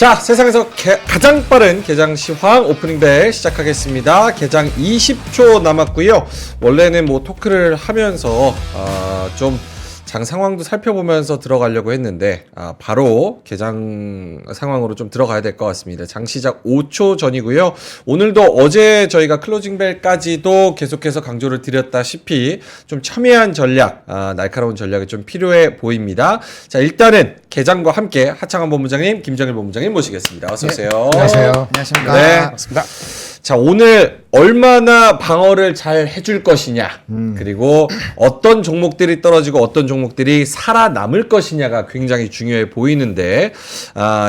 자, 세상에서 가장 빠른 개장 시황 오프닝벨 시작하겠습니다. 개장 20초 남았고요. 원래는 뭐 토크를 하면서 좀 장 상황도 살펴보면서 들어가려고 했는데 바로 개장 상황으로 좀 들어가야 될 것 같습니다. 장 시작 5초 전이고요. 오늘도 어제 저희가 클로징벨까지도 계속해서 강조를 드렸다시피 좀 첨예한 전략, 날카로운 전략이 좀 필요해 보입니다. 자, 일단은 개장과 함께 하창원 본부장님, 김정일 본부장님 모시겠습니다. 어서 오세요. 네, 안녕하세요. 안녕하십니까. 네. 반갑습니다. 자, 오늘 얼마나 방어를 잘 해줄 것이냐, 그리고 어떤 종목들이 떨어지고 어떤 종목들이 살아남을 것이냐가 굉장히 중요해 보이는데,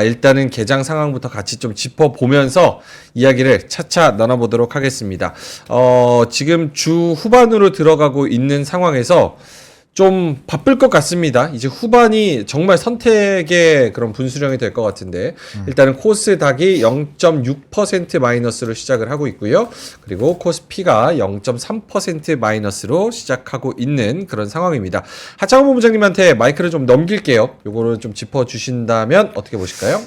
일단은 개장 상황부터 같이 좀 짚어보면서 이야기를 차차 나눠보도록 하겠습니다. 지금 주 후반으로 들어가고 있는 상황에서 좀 바쁠 것 같습니다. 이제 후반이 정말 선택의 그런 분수령이 될 것 같은데, 일단은 코스닥이 0.6% 마이너스로 시작을 하고 있고요. 그리고 코스피가 0.3% 마이너스로 시작하고 있는 그런 상황입니다. 하창원 본부장님한테 마이크를 좀 넘길게요. 요거를 좀 짚어주신다면 어떻게 보실까요?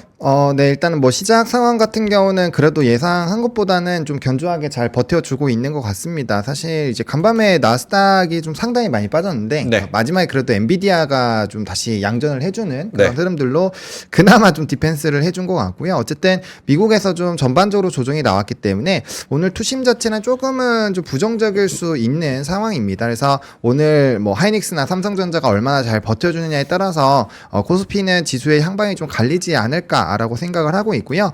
네, 일단은 뭐 시작 상황 같은 경우는 그래도 예상한 것보다는 좀 견조하게 잘 버텨주고 있는 것 같습니다. 사실 이제 간밤에 나스닥이 좀 상당히 많이 빠졌는데, 네. 마지막에 그래도 엔비디아가 좀 다시 양전을 해주는 그런 네. 흐름들로 그나마 좀 디펜스를 해준 것 같고요. 어쨌든 미국에서 좀 전반적으로 조정이 나왔기 때문에 오늘 투심 자체는 조금은 좀 부정적일 수 있는 상황입니다. 그래서 오늘 뭐 하이닉스나 삼성전자가 얼마나 잘 버텨주느냐에 따라서 코스피는 지수의 향방이 좀 갈리지 않을까라고 생각을 하고 있고요.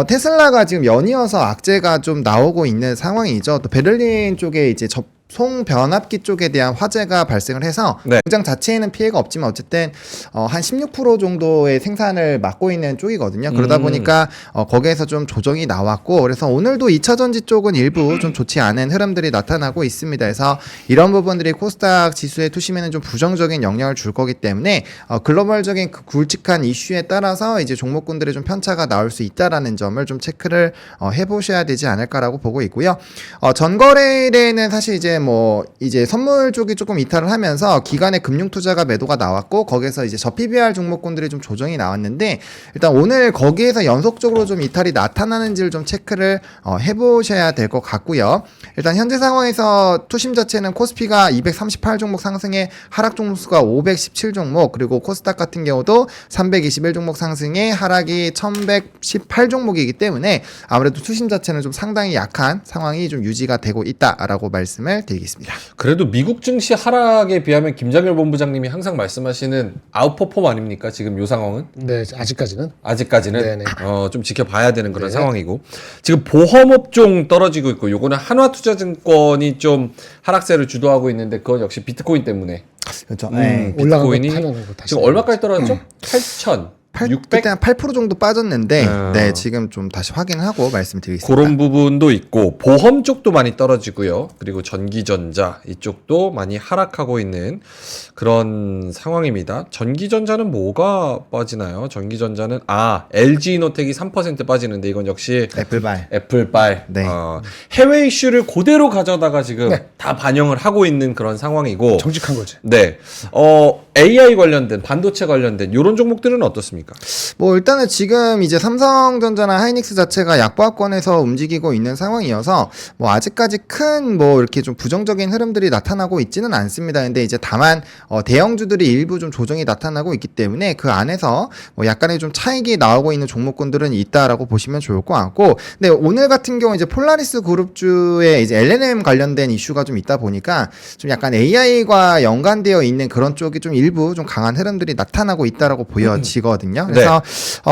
테슬라가 지금 연이어서 악재가 좀 나오고 있는 상황이죠. 또 베를린 쪽에 이제 송변압기 쪽에 대한 화재가 발생을 해서 네. 공장 자체에는 피해가 없지만 어쨌든 한 16% 정도의 생산을 맡고 있는 쪽이거든요. 그러다 보니까 거기에서 좀 조정이 나왔고, 그래서 오늘도 2차전지 쪽은 일부 좀 좋지 않은 흐름들이 나타나고 있습니다. 그래서 이런 부분들이 코스닥 지수의 투심에는 좀 부정적인 영향을 줄 거기 때문에 글로벌적인 그 굵직한 이슈에 따라서 이제 종목군들의 좀 편차가 나올 수 있다라는 점을 좀 체크를 해보셔야 되지 않을까라고 보고 있고요. 전거래일에는 사실 이제 선물 쪽이 조금 이탈을 하면서 기관의 금융 투자가 매도가 나왔고, 거기에서 이제 저PBR 종목군들이 좀 조정이 나왔는데, 일단 오늘 거기에서 연속적으로 좀 이탈이 나타나는지를 좀 체크를 해보셔야 될 것 같고요. 일단 현재 상황에서 투심 자체는 코스피가 238 종목 상승에 하락 종목 수가 517 종목, 그리고 코스닥 같은 경우도 321 종목 상승에 하락이 1118 종목이기 때문에 아무래도 투심 자체는 좀 상당히 약한 상황이 좀 유지가 되고 있다라고 말씀을 드리겠습니다. 그래도 미국 증시 하락에 비하면 김장열 본부장님이 항상 말씀하시는 아웃퍼폼 아닙니까? 지금 요 상황은? 네, 아직까지는. 아직까지는 네네. 좀 지켜봐야 되는 그런 네. 상황이고, 지금 보험업종 떨어지고 있고, 요거는 한화투자증권이 좀 하락세를 주도하고 있는데, 그건 역시 비트코인 때문에. 그렇죠. 올라간 거 비트코인이 파는 거 다시 지금 얼마까지 떨어졌죠? 8,600? 그때 한 8% 정도 빠졌는데, 아. 네, 지금 좀 다시 확인하고 말씀드리겠습니다. 그런 부분도 있고, 보험 쪽도 많이 떨어지고요. 그리고 전기전자 이쪽도 많이 하락하고 있는 그런 상황입니다. 전기전자는 뭐가 빠지나요? 전기전자는 LG이노텍이 3% 빠지는데, 이건 역시 애플발. 애플발. 네. 해외 이슈를 그대로 가져다가 지금 네. 다 반영을 하고 있는 그런 상황이고. 정직한 거지. 네. AI 관련된, 반도체 관련된 이런 종목들은 어떻습니까? 뭐 일단은 지금 이제 삼성전자나 하이닉스 자체가 약보합권에서 움직이고 있는 상황이어서 뭐 아직까지 큰 뭐 이렇게 좀 부정적인 흐름들이 나타나고 있지는 않습니다. 근데 이제 다만 대형주들이 일부 좀 조정이 나타나고 있기 때문에 그 안에서 뭐 약간의 좀 차익이 나오고 있는 종목군들은 있다라고 보시면 좋을 것 같고, 근데 오늘 같은 경우 이제 폴라리스 그룹주에 이제 LNM 관련된 이슈가 좀 있다 보니까 좀 약간 AI과 연관되어 있는 그런 쪽이 좀 일부 좀 강한 흐름들이 나타나고 있다라고 보여지거든요. 그래서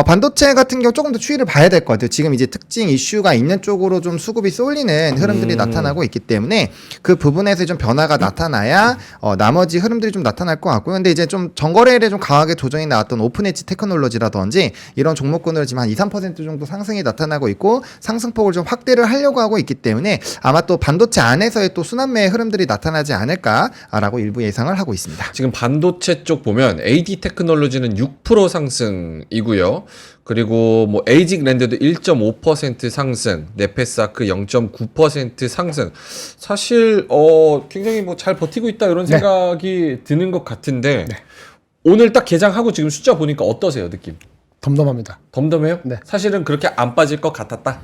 반도체 같은 경우 조금 더 추이를 봐야 될 것 같아요. 지금 이제 특징 이슈가 있는 쪽으로 좀 수급이 쏠리는 흐름들이 나타나고 있기 때문에 그 부분에서 좀 변화가 나타나야 나머지 흐름들이 좀 나타날 것 같고요. 근데 이제 좀 전거래일에 좀 강하게 조정이 나왔던 오픈 엣지 테크놀로지라든지 이런 종목군을 지금 한 2~3% 정도 상승이 나타나고 있고, 상승폭을 좀 확대를 하려고 하고 있기 때문에 아마 또 반도체 안에서의 또 순환매의 흐름들이 나타나지 않을까라고 일부 예상을 하고 있습니다. 지금 반도체 쪽 보면 AD 테크놀로지는 6% 상승이고요. 그리고 뭐 에이직랜드도 1.5% 상승, 네페사크 0.9% 상승. 사실 굉장히 뭐 잘 버티고 있다 이런 생각이 드는 것 같은데, 오늘 딱 개장하고 지금 숫자 보니까 어떠세요, 느낌? 덤덤합니다. 덤덤해요? 네. 사실은 그렇게 안 빠질 것 같았다.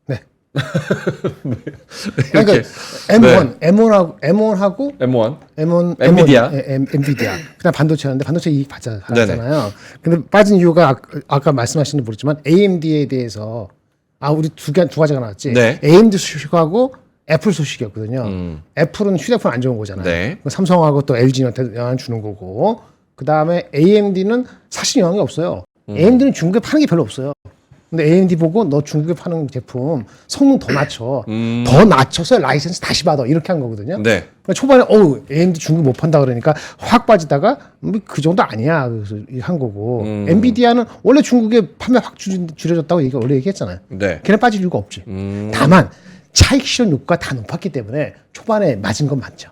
네. 이렇게. 그러니까 M1하고 M1 엔비디아. 엔비디아. 그냥 반도체였는데 반도체 이익 받잖아요. 근데 빠진 이유가 아까 말씀하신 거 모르지만 AMD에 대해서 우리 두 가지가 나왔지. 네. AMD 소식하고 애플 소식이었거든요. 애플은 휴대폰 안 좋은 거잖아요. 네. 삼성하고 또 LG한테 영향 주는 거고. 그 다음에 AMD는 사실 영향이 없어요. AMD는 중국에 파는 게 별로 없어요. 근데 AMD 보고 너 중국에 파는 제품 성능 더 낮춰. 더 낮춰서 라이센스 다시 받아. 이렇게 한 거거든요. 네. 그러니까 초반에 AMD 중국 못 판다 그러니까 확 빠지다가 그 정도 아니야. 그래서 한 거고. 엔비디아는 원래 중국에 판매 확 줄여졌다고 원래 얘기했잖아요. 네. 걔네 빠질 이유가 없지. 다만 차익 실현 요구가 다 높았기 때문에 초반에 맞은 건 맞죠.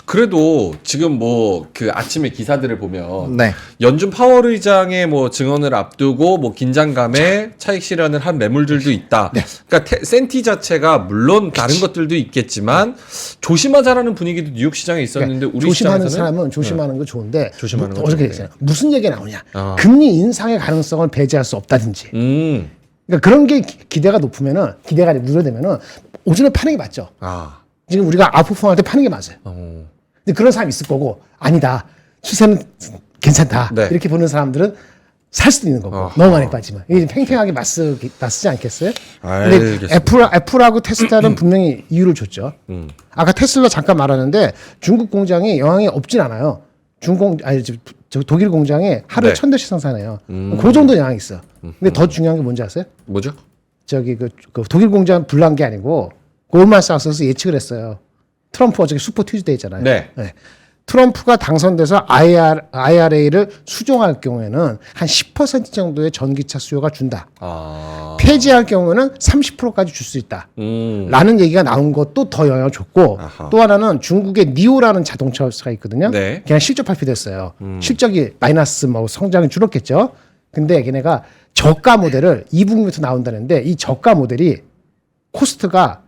그래도 지금 뭐 그 아침에 기사들을 보면 네. 연준 파월 의장의 뭐 증언을 앞두고 뭐 긴장감에 차익 실현을 한 매물들도 있다. 네. 그러니까 센티 자체가 물론 다른 것들도 있겠지만 조심하자라는 분위기도 뉴욕 시장에 있었는데 우리 조심하는 시장에서는 사람은 조심하는 거 좋은데 조심하는 건 어저께 좋은데. 얘기했잖아요. 무슨 얘기가 나오냐. 아. 금리 인상의 가능성을 배제할 수 없다든지. 그러니까 그런 게 기대가 높으면은 기대가 누려되면은 오전에 파는 게 맞죠. 아. 지금 우리가 아웃퍼폼할 때 파는 게 맞아요. 근데 그런 사람이 있을 거고 아니다. 추세는 괜찮다. 네. 이렇게 보는 사람들은 살 수도 있는 거고 어허. 너무 많이 빠지면 이게 팽팽하게 맞쓰지 않겠어요? 근데 알겠습니다. 애플하고 테슬라는 분명히 이유를 줬죠. 아까 테슬라 잠깐 말하는데 중국 공장이 영향이 없진 않아요. 저 독일 공장에 하루에 네. 1,000대씩 생산해요. 그 정도 영향이 있어. 근데 더 중요한 게 뭔지 아세요? 뭐죠? 저기 그 독일 공장 불난 게 아니고 골만삭스에서 예측을 했어요. 트럼프 어저께 슈퍼 튜즈데이 있잖아요. 네. 트럼프가 당선돼서 IRA를 수정할 경우에는 한 10% 정도의 전기차 수요가 준다. 아. 폐지할 경우는 30%까지 줄 수 있다. 라는 얘기가 나온 것도 더 영향을 줬고 아하. 또 하나는 중국의 니오라는 자동차가 있거든요. 네. 그냥 실적 발표됐어요. 실적이 마이너스 뭐 성장이 줄었겠죠. 근데 걔네가 저가 모델을 2분기부터 나온다는데 이 저가 모델이 코스트가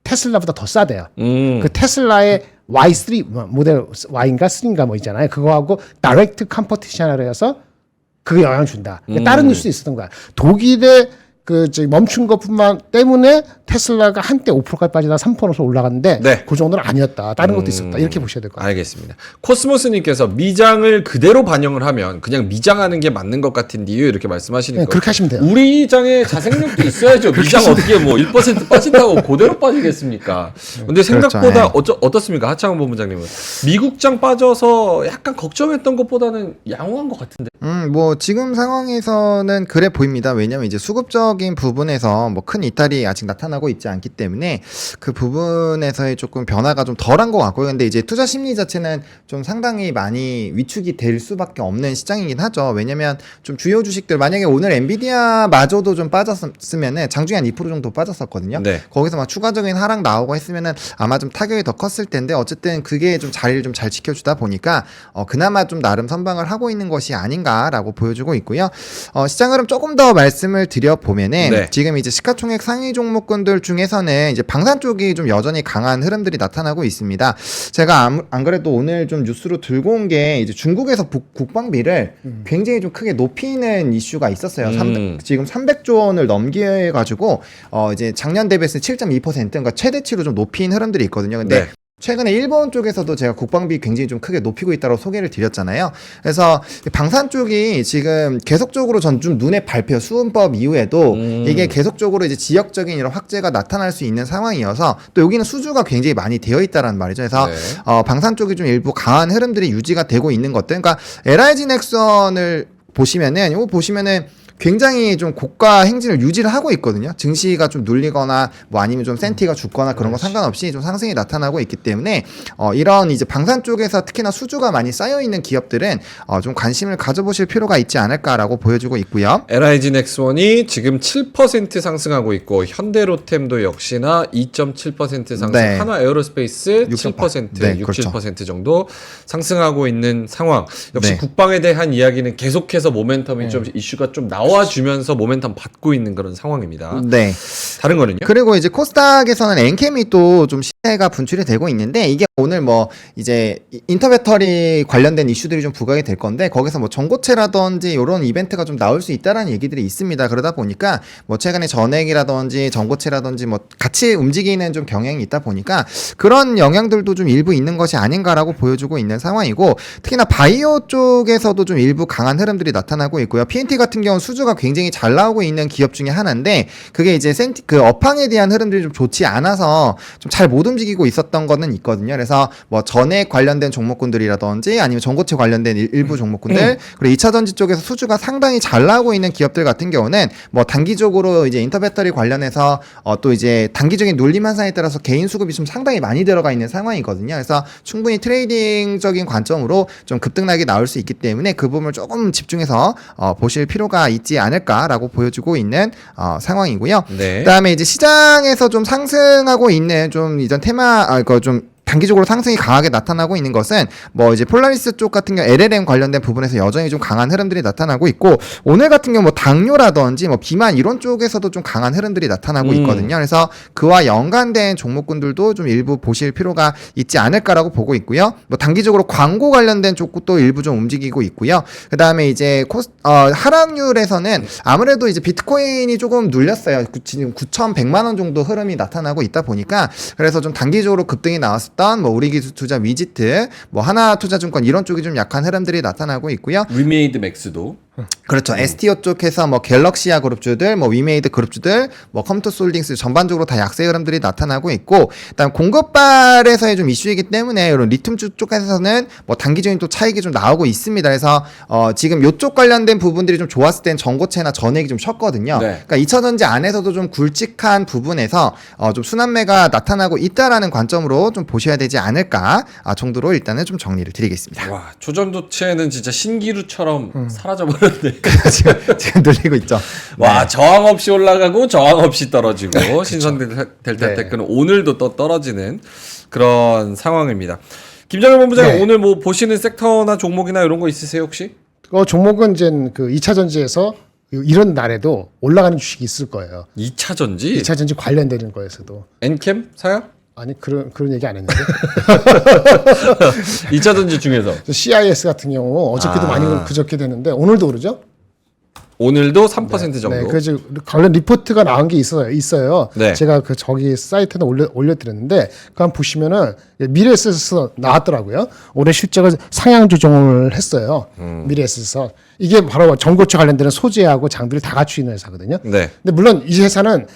테슬라보다 더 싸대요. 그 테슬라의 Y3 모델 Y인가 3인가 뭐 있잖아요. 그거하고 다이렉트 컴퍼티션을 해서 그게 영향을 준다. 다른 뉴스도 있었던 거야. 독일의 멈춘 것뿐만 때문에 테슬라가 한때 5%까지 빠지다가 3%로 올라갔는데 네. 그 정도는 아니었다. 다른 것도 있었다. 이렇게 보셔야 될 것 같아요. 알겠습니다. 코스모스님께서 미장을 그대로 반영을 하면 그냥 미장하는 게 맞는 것 같은데요. 이렇게 말씀하시는 네, 거. 그렇게 하시면 돼요. 우리 장에 자생력도 있어야죠. 미장 어떻게 뭐 1% 빠진다고 그대로 빠지겠습니까? 근데 생각보다 어떻습니까? 하창원 본부장님은 미국장 빠져서 약간 걱정했던 것보다는 양호한 것 같은데. 뭐 지금 상황에서는 그래 보입니다. 왜냐면 이제 수급적인 부분에서 뭐 큰 이탈이 아직 나타나고 있지 않기 때문에 그 부분에서의 조금 변화가 좀 덜한 것 같고요. 근데 이제 투자 심리 자체는 좀 상당히 많이 위축이 될 수밖에 없는 시장이긴 하죠. 왜냐면 좀 주요 주식들 만약에 오늘 엔비디아마저도 좀 빠졌으면은 장중에 한 2% 정도 빠졌었거든요. 네. 거기서 막 추가적인 하락 나오고 했으면은 아마 좀 타격이 더 컸을 텐데 어쨌든 그게 좀 자리를 좀 잘 지켜주다 보니까 그나마 좀 나름 선방을 하고 있는 것이 아닌가라고 보여주고 있고요. 시장 흐름 조금 더 말씀을 드려보면은 네. 지금 이제 시가총액 상위 종목군들 중에서는 이제 방산 쪽이 좀 여전히 강한 흐름들이 나타나고 있습니다. 제가 안 그래도 오늘 좀 뉴스로 들고 온 게 이제 중국에서 국방비를 굉장히 좀 크게 높이는 이슈가 있었어요. 지금 300조 원을 넘게 가지고 이제 작년 대비해서 7.2% 그러니까 최대치로 좀 높인 흐름들이 있거든요. 근데 네. 최근에 일본 쪽에서도 제가 국방비 굉장히 좀 크게 높이고 있다고 소개를 드렸잖아요. 그래서 방산 쪽이 지금 계속적으로 전 좀 눈에 밟혀요. 수은법 이후에도 이게 계속적으로 이제 지역적인 이런 확재가 나타날 수 있는 상황이어서 또 여기는 수주가 굉장히 많이 되어 있다라는 말이죠. 그래서 네. 방산 쪽이 좀 일부 강한 흐름들이 유지가 되고 있는 것들. 그러니까 LIG 넥슨을 보시면은 이거 보시면은 굉장히 좀 고가 행진을 유지를 하고 있거든요. 증시가 좀 눌리거나 뭐 아니면 좀 센티가 죽거나 그런 거 상관없이 좀 상승이 나타나고 있기 때문에 이런 이제 방산 쪽에서 특히나 수주가 많이 쌓여 있는 기업들은 좀 관심을 가져보실 필요가 있지 않을까라고 보여주고 있고요. LIG 넥스원이 지금 7% 상승하고 있고 현대로템도 역시나 2.7% 상승, 네. 한화 에어로스페이스 6.8. 7%, 네, 6, 그렇죠. 7% 정도 상승하고 있는 상황. 역시 네. 국방에 대한 이야기는 계속해서 모멘텀이 좀 이슈가 좀 나와주면서 모멘텀 받고 있는 그런 상황입니다. 네. 다른 거는요? 그리고 이제 코스닥에서는 엔캠이 또 좀 시세가 분출이 되고 있는데 이게 오늘 뭐 이제 인터배터리 관련된 이슈들이 좀 부각이 될 건데 거기서 뭐 전고체라든지 이런 이벤트가 좀 나올 수 있다라는 얘기들이 있습니다. 그러다 보니까 뭐 최근에 전액이라든지 전고체라든지 뭐 같이 움직이는 좀 경향이 있다 보니까 그런 영향들도 좀 일부 있는 것이 아닌가라고 보여주고 있는 상황이고 특히나 바이오 쪽에서도 좀 일부 강한 흐름들이 나타나고 있고요. PNT 같은 경우는 수주가 굉장히 잘 나오고 있는 기업 중에 하나인데 그게 이제 그 업황에 대한 흐름들이 좀 좋지 않아서 좀 잘 못 움직이고 있었던 거는 있거든요. 그래서 뭐 전액 관련된 종목군들이라든지 아니면 전고체 관련된 일부 종목군들 그리고 2차 전지 쪽에서 수주가 상당히 잘 나오고 있는 기업들 같은 경우는 뭐 단기적으로 이제 인터배터리 관련해서 또 이제 단기적인 눌림 현상에 따라서 개인 수급이 좀 상당히 많이 들어가 있는 상황이거든요. 그래서 충분히 트레이딩적인 관점으로 좀 급등락이 나올 수 있기 때문에 그 부분을 조금 집중해서 보실 필요가 있지 않을까라고 보여주고 있는 상황이고요. 네. 그다음에 이제 시장에서 좀 상승하고 있는 좀 이전 테마 이거 좀 단기적으로 상승이 강하게 나타나고 있는 것은 뭐 이제 폴라리스 쪽 같은 경우 LLM 관련된 부분에서 여전히 좀 강한 흐름들이 나타나고 있고 오늘 같은 경우 뭐 당뇨라든지 뭐 비만 이런 쪽에서도 좀 강한 흐름들이 나타나고 있거든요. 그래서 그와 연관된 종목군들도 좀 일부 보실 필요가 있지 않을까라고 보고 있고요. 뭐 단기적으로 광고 관련된 쪽도 일부 좀 움직이고 있고요. 그다음에 이제 하락률에서는 아무래도 이제 비트코인이 조금 눌렸어요. 지금 9,100만 원 정도 흐름이 나타나고 있다 보니까 그래서 좀 단기적으로 급등이 나왔을 뭐 우리기술투자 위지트, 뭐 하나투자증권 이런 쪽이 좀 약한 흐름들이 나타나고 있고요. 위메이드 맥스도 그렇죠. STO 쪽에서 뭐 갤럭시아 그룹주들, 뭐 위메이드 그룹주들, 뭐 컴투솔딩스 전반적으로 다 약세 흐름들이 나타나고 있고, 그다음 공급발에서의 좀 이슈이기 때문에 이런 리튬 쪽에서는 뭐 단기적인 또 차익이 좀 나오고 있습니다. 그래서 지금 요쪽 관련된 부분들이 좀 좋았을 땐 전고체나 전액이 좀 쉬었거든요. 네. 그러니까 2차전지 안에서도 좀 굵직한 부분에서 좀 순환매가 나타나고 있다라는 관점으로 좀 보셔야 되지 않을까 정도로 일단은 좀 정리를 드리겠습니다. 와 조정도체는 진짜 신기루처럼 사라져버렸네. 지금 늘리고 있죠. 와 저항 없이 올라가고 저항 없이 떨어지고 신성델타테크는 오늘도 또 떨어지는 그런 상황입니다. 김정일 본부장님 네. 오늘 뭐 보시는 섹터나 종목이나 이런 거 있으세요 혹시? 종목은 이제 그 2차 전지에서 이런 날에도 올라가는 주식이 있을 거예요. 2차 전지? 2차 전지 관련되는 거에서도. 엔캠 사요? 아니 그런 얘기 안 했는데. 2차 전지 중에서 CIS 같은 경우 어저께도 많이 그저께 됐는데 오늘도 오르죠? 오늘도 3% 정도. 네, 그래서 관련 리포트가 나온 게 있어요. 네. 제가 그 저기 사이트에 올려드렸는데 그 한번 보시면은 미래에셋에서 나왔더라고요. 올해 실적을 상향 조정을 했어요. 미래에셋에서 이게 바로 전고체 관련되는 소재하고 장비를 다 갖추고 있는 회사거든요. 네. 근데 물론 이 회사는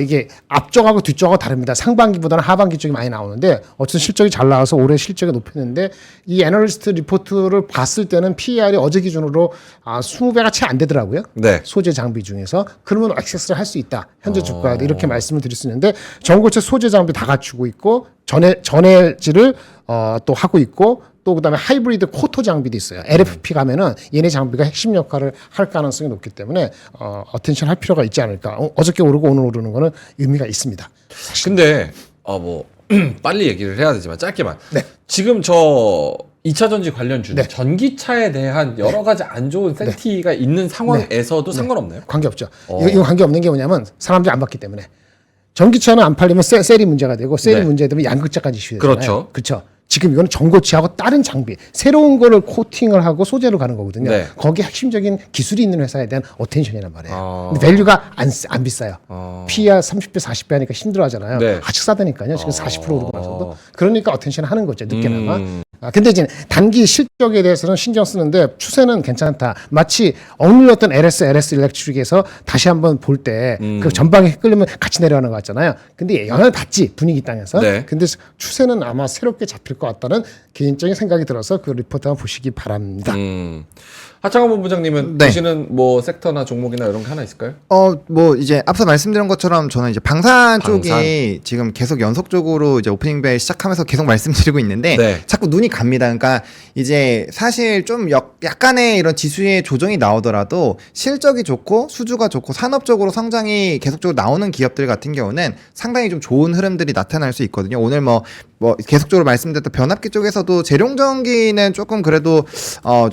이게 앞쪽하고 뒤쪽하고 다릅니다. 상반기보다는 하반기 쪽이 많이 나오는데 어쨌든 실적이 잘 나와서 올해 실적이 높였는데 이 애널리스트 리포트를 봤을 때는 PER이 어제 기준으로 20배가 채 안 되더라고요. 네. 소재 장비 중에서 그러면 액세스를 할 수 있다. 현재 주가 이렇게 말씀을 드릴 수 있는데 전고체 소재 장비 다 갖추고 있고 전해질을 또 하고 있고 또 그다음에 하이브리드 코터 장비도 있어요. LFP 가면은 얘네 장비가 핵심 역할을 할 가능성이 높기 때문에 어텐션 할 필요가 있지 않을까. 어저께 오르고 오늘 오르는 거는 의미가 있습니다. 근데 뭐 빨리 얘기를 해야 되지만 짧게만. 네. 지금 저 2차 전지 관련주 네. 전기차에 대한 여러 가지 안 좋은 센티가 있는 상황에서도 상관없나요? 관계없죠. 이거 관계없는 게 뭐냐면 사람들이 안 받기 때문에. 전기차는 안 팔리면 셀이 문제가 되고 셀이 네. 문제되면 양극재까지 이슈되잖아요. 그렇죠. 그렇죠. 지금 이거는 전고체하고 다른 장비, 새로운 거를 코팅을 하고 소재로 가는 거거든요. 네. 거기에 핵심적인 기술이 있는 회사에 대한 어텐션이란 말이에요. 근데 밸류가 안 비싸요. PER 30배, 40배 하니까 힘들어하잖아요. 네. 아직 싸다니까요. 지금 40% 오르고 나서도. 그러니까 어텐션 하는 거죠. 늦게나마. 근데 이제 단기 실적에 대해서는 신경 쓰는데 추세는 괜찮다. 마치 억눌렸던 LS 일렉트릭에서 다시 한번 볼 때 그 전방에 끌리면 같이 내려가는 거 같잖아요. 근데 영향을 받지 분위기 땅에서. 네. 근데 추세는 아마 새롭게 잡힐 것 같다는 개인적인 생각이 들어서 그 리포트 한번 보시기 바랍니다. 하창원 본부장님은 네. 보시는 뭐 섹터나 종목이나 이런 게 하나 있을까요? 뭐 이제 앞서 말씀드린 것처럼 저는 이제 방산 쪽이 지금 계속 연속적으로 이제 오프닝 벨 시작하면서 계속 말씀드리고 있는데 네. 자꾸 눈이 갑니다. 그러니까 이제 사실 좀 약간의 이런 지수의 조정이 나오더라도 실적이 좋고 수주가 좋고 산업적으로 성장이 계속적으로 나오는 기업들 같은 경우는 상당히 좀 좋은 흐름들이 나타날 수 있거든요. 오늘 뭐 계속적으로 말씀드렸던 변압기 쪽에서도 재룡전기는 조금 그래도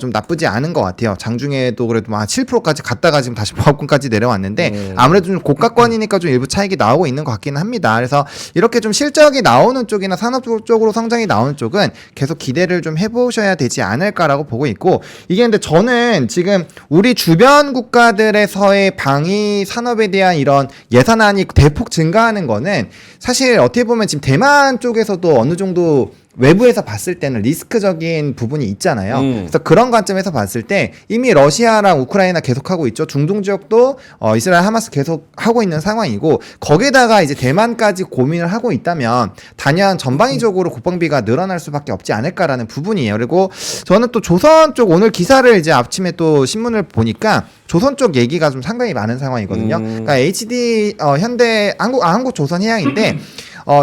좀 나쁘지 않은 것 같아요. 같아요. 장중에도 그래도 한 7%까지 갔다가 지금 다시 보합권까지 내려왔는데 아무래도 좀 고가권이니까 좀 일부 차익이 나오고 있는 것 같기는 합니다. 그래서 이렇게 좀 실적이 나오는 쪽이나 산업 쪽으로 성장이 나오는 쪽은 계속 기대를 좀 해보셔야 되지 않을까라고 보고 있고, 이게 근데 저는 지금 우리 주변 국가들에서의 방위 산업에 대한 이런 예산안이 대폭 증가하는 거는 사실 어떻게 보면 지금 대만 쪽에서도 어느 정도 외부에서 봤을 때는 리스크적인 부분이 있잖아요. 그래서 그런 관점에서 봤을 때 이미 러시아랑 우크라이나 계속하고 있죠. 중동 지역도 이스라엘 하마스 계속 하고 있는 상황이고, 거기다가 이제 대만까지 고민을 하고 있다면 단연 전방위적으로 국방비가 늘어날 수밖에 없지 않을까라는 부분이에요. 그리고 저는 또 조선 쪽 오늘 기사를 이제 아침에 또 신문을 보니까 조선 쪽 얘기가 좀 상당히 많은 상황이거든요. 그러니까 HD 현대 한국 조선 해양인데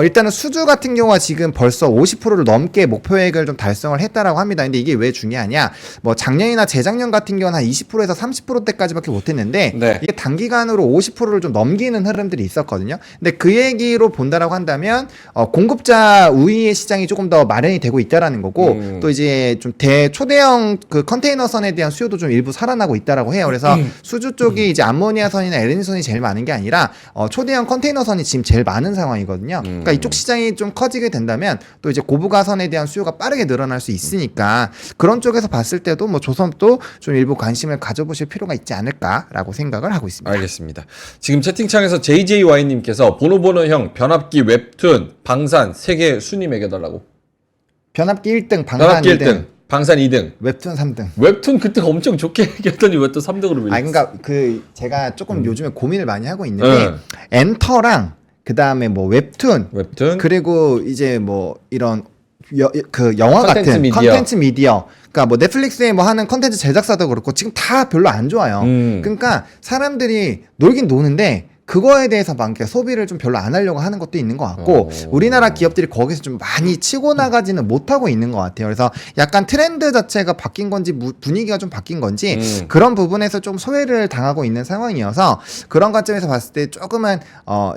일단은 수주 같은 경우가 지금 벌써 50%를 넘게 목표액을 좀 달성을 했다라고 합니다. 근데 이게 왜 중요하냐? 뭐 작년이나 재작년 같은 경우는 한 20%에서 30%대까지밖에 못했는데 네. 이게 단기간으로 50%를 좀 넘기는 흐름들이 있었거든요. 근데 그 얘기로 본다라고 한다면 공급자 우위의 시장이 조금 더 마련이 되고 있다라는 거고, 또 이제 좀 초대형 그 컨테이너선에 대한 수요도 좀 일부 살아나고 있다라고 해요. 그래서 수주 쪽이 이제 암모니아선이나 LNG선이 제일 많은 게 아니라 초대형 컨테이너선이 지금 제일 많은 상황이거든요. 그러니까 이쪽 시장이 좀 커지게 된다면 또 이제 고부가선에 대한 수요가 빠르게 늘어날 수 있으니까 그런 쪽에서 봤을 때도 뭐 조선도 좀 일부 관심을 가져보실 필요가 있지 않을까라고 생각을 하고 있습니다. 알겠습니다. 지금 채팅창에서 JJY님께서 보노보노형 변압기 웹툰 방산 3개 순위 매겨달라고. 변압기 1등, 방산 변압기 2등, 1등, 방산 2등. 웹툰 3등. 웹툰 그때 엄청 좋게 얘기했더니 왜 또 3등으로 밀렸어? 그러니까 그 제가 조금 요즘에 고민을 많이 하고 있는데 엔터랑 그 다음에 뭐 웹툰, 그리고 이제 뭐 이런 그 영화 같은 컨텐츠 미디어, 그러니까 뭐 넷플릭스에 뭐 하는 컨텐츠 제작사도 그렇고 지금 다 별로 안 좋아요. 그러니까 사람들이 놀긴 노는데 그거에 대해서 막 소비를 좀 별로 안 하려고 하는 것도 있는 것 같고, 우리나라 기업들이 거기서 좀 많이 치고 나가지는 못하고 있는 것 같아요. 그래서 약간 트렌드 자체가 바뀐 건지 분위기가 좀 바뀐 건지 그런 부분에서 좀 소외를 당하고 있는 상황이어서 그런 관점에서 봤을 때 조금은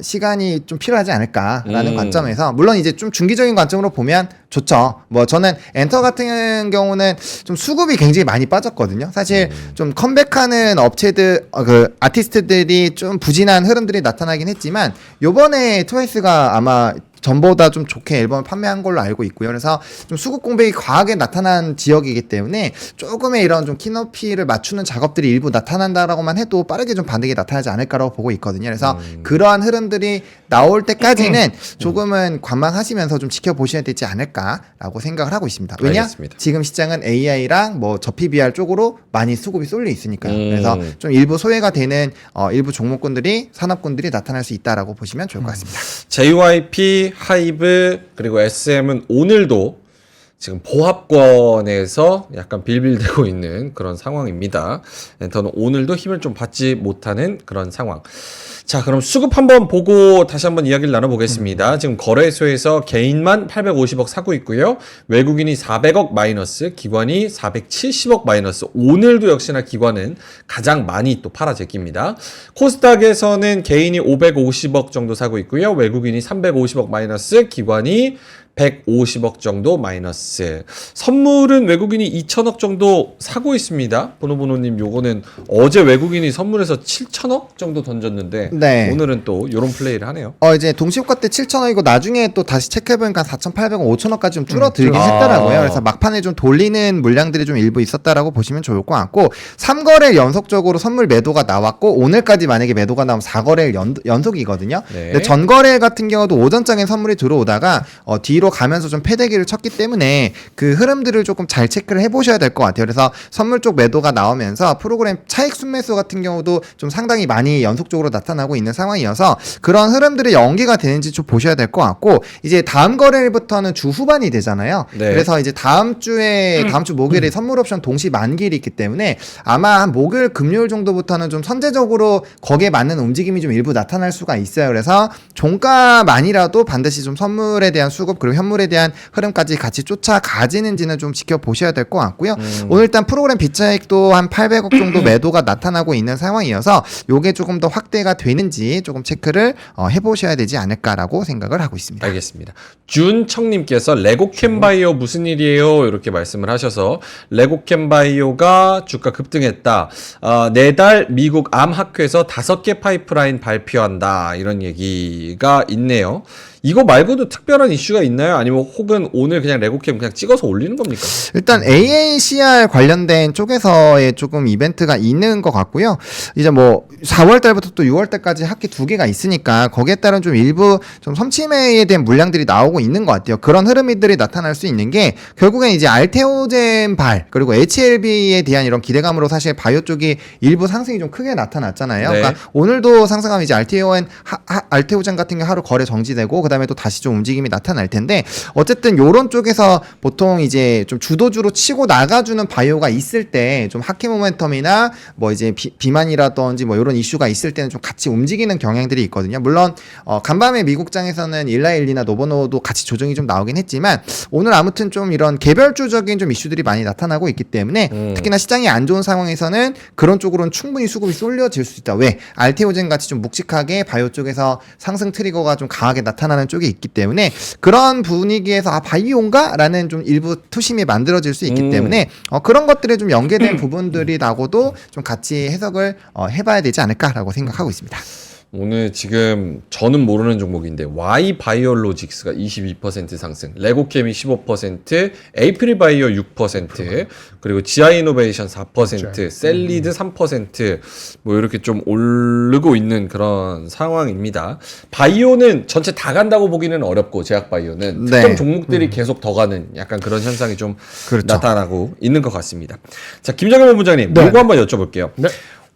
시간이 좀 필요하지 않을까라는 관점에서, 물론 이제 좀 중기적인 관점으로 보면 좋죠. 뭐 저는 엔터 같은 경우는 좀 수급이 굉장히 많이 빠졌거든요. 사실 좀 컴백하는 업체들, 그 아티스트들이 좀 부진한 흐름들이 나타나긴 했지만 요번에 트와이스가 아마 전보다 좀 좋게 앨범을 판매한 걸로 알고 있고요. 그래서 좀 수급 공백이 과하게 나타난 지역이기 때문에 조금의 이런 좀 키높이를 맞추는 작업들이 일부 나타난다라고만 해도 빠르게 좀 반등이 나타나지 않을까라고 보고 있거든요. 그래서 그러한 흐름들이 나올 때까지는 조금은 관망하시면서 좀 지켜보셔야 되지 않을까라고 생각을 하고 있습니다. 왜냐? 알겠습니다. 지금 시장은 AI랑 뭐 저 PBR 쪽으로 많이 수급이 쏠려 있으니까요. 그래서 좀 일부 소외가 되는 일부 종목군들이, 산업군들이 나타날 수 있다라고 보시면 좋을 것 같습니다. JYP, 하이브, 그리고 SM은 오늘도 지금 보합권에서 약간 빌빌대고 있는 그런 상황입니다. 엔터는 오늘도 힘을 좀 받지 못하는 그런 상황. 자, 그럼 수급 한번 보고 다시 한번 이야기를 나눠보겠습니다. 지금 거래소에서 개인만 850억 사고 있고요. 외국인이 400억 마이너스, 기관이 470억 마이너스. 오늘도 역시나 기관은 가장 많이 또 팔아 제낍니다. 코스닥에서는 개인이 550억 정도 사고 있고요. 외국인이 350억 마이너스, 기관이 150억 정도 마이너스. 선물은 외국인이 2천억 정도 사고 있습니다. 보노보노님, 요거는 어제 외국인이 선물에서 7천억 정도 던졌는데 네. 오늘은 또 요런 플레이를 하네요. 이제 동시효과 때 7천억이고 나중에 또 다시 체크해보니까 4,800원, 5천억까지 좀 줄어들긴 했더라고요. 그래서 막판에 좀 돌리는 물량들이 좀 일부 있었다라고 보시면 좋을 것 같고, 3거래일 연속적으로 선물 매도가 나왔고 오늘까지 만약에 매도가 나오면 4거래일 연속이거든요. 네. 근데 전거래 같은 경우도 오전장에 선물이 들어오다가 뒤로 가면서 좀 패대기를 쳤기 때문에 그 흐름들을 조금 잘 체크를 해보셔야 될 것 같아요. 그래서 선물 쪽 매도가 나오면서 프로그램 차익 순매수 같은 경우도 좀 상당히 많이 연속적으로 나타나고 있는 상황이어서 그런 흐름들이 연계가 되는지 좀 보셔야 될 것 같고, 이제 다음 거래일부터는 주 후반이 되잖아요. 네. 그래서 이제 다음 주 목요일에 선물 옵션 동시 만기일이 있기 때문에 아마 한 목요일, 금요일 정도부터는 좀 선제적으로 거기에 맞는 움직임이 좀 일부 나타날 수가 있어요. 그래서 종가만이라도 반드시 좀 선물에 대한 수급, 그리고 현물에 대한 흐름까지 같이 쫓아가지는지는 좀 지켜보셔야 될 것 같고요. 오늘 일단 프로그램 비차익도 한 800억 정도 매도가 나타나고 있는 상황이어서 요게 조금 더 확대가 되는지 조금 체크를 해보셔야 되지 않을까라고 생각을 하고 있습니다. 알겠습니다. 준청님께서 레고캠바이오 무슨 일이에요? 이렇게 말씀을 하셔서 레고캠바이오가 주가 급등했다. 내달 미국 암학회에서 5개 파이프라인 발표한다. 이런 얘기가 있네요. 이거 말고도 특별한 이슈가 있나요? 아니면 혹은 오늘 그냥 레고캠 그냥 찍어서 올리는 겁니까? 일단 AACR 관련된 쪽에서의 조금 이벤트가 있는 것 같고요. 이제 뭐 4월 달부터 또 6월 달까지 학기 2개가 있으니까 거기에 따른 좀 일부 좀 선침해에 대한 물량들이 나오고 있는 것 같아요. 그런 흐름들이 나타날 수 있는 게 결국엔 이제 알테오젠 발 그리고 HLB에 대한 이런 기대감으로 사실 바이오 쪽이 일부 상승이 좀 크게 나타났잖아요. 네. 그러니까 오늘도 상승하면 이제 알테오젠 같은 게 하루 거래 정지되고 그다음에 또 다시 좀 움직임이 나타날 텐데 어쨌든 요런 쪽에서 보통 이제 좀 주도주로 치고 나가주는 바이오가 있을 때 좀 하키 모멘텀이나 뭐 이제 비만이라든지 뭐 이런 이슈가 있을 때는 좀 같이 움직이는 경향들이 있거든요. 물론 간밤에 미국장에서는 일라일리나 노보노도 같이 조정이 좀 나오긴 했지만 오늘 아무튼 좀 이런 개별주적인 좀 이슈들이 많이 나타나고 있기 때문에 특히나 시장이 안 좋은 상황에서는 그런 쪽으로는 충분히 수급이 쏠려질 수 있다. 왜? 알테오젠 같이 좀 묵직하게 바이오 쪽에서 상승 트리거가 좀 강하게 나타나는 쪽이 있기 때문에 그런 분위기에서 바이오인가? 라는 좀 일부 투심이 만들어질 수 있기 때문에 그런 것들에 좀 연계된 부분들이라고도 좀 같이 해석을 해봐야 되지 않을까라고 생각하고 있습니다. 오늘 지금 저는 모르는 종목인데 Y 바이오로직스가 22% 상승, 레고캠이 15%, 에이프릴 바이오 6%, 그리고 지아 이노베이션 4%, 셀리드 3%뭐 이렇게 좀 오르고 있는 그런 상황입니다. 바이오는 전체 다 간다고 보기는 어렵고 제약 바이오는 네. 특정 종목들이 계속 더 가는 약간 그런 현상이 좀 그렇죠. 나타나고 있는 것 같습니다. 자, 김정현 본부장님, 네. 요거 한번 여쭤볼게요. 네.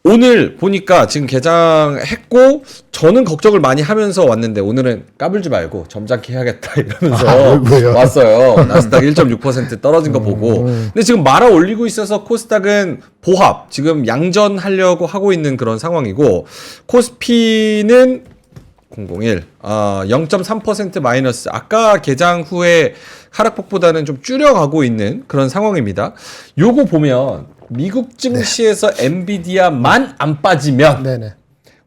오늘 보니까 지금 개장했고 저는 걱정을 많이 하면서 왔는데 오늘은 까불지 말고 점잖게 해야겠다 이러면서 왜요? 왔어요. 나스닥 1.6% 떨어진 거 보고. 근데 지금 말아 올리고 있어서 코스닥은 보합 지금 양전하려고 하고 있는 그런 상황이고 코스피는 001 0.3% 마이너스 아까 개장 후에 하락폭보다는 좀 줄여가고 있는 그런 상황입니다. 요거 보면 미국 증시에서 엔비디아만 안 빠지면 네네.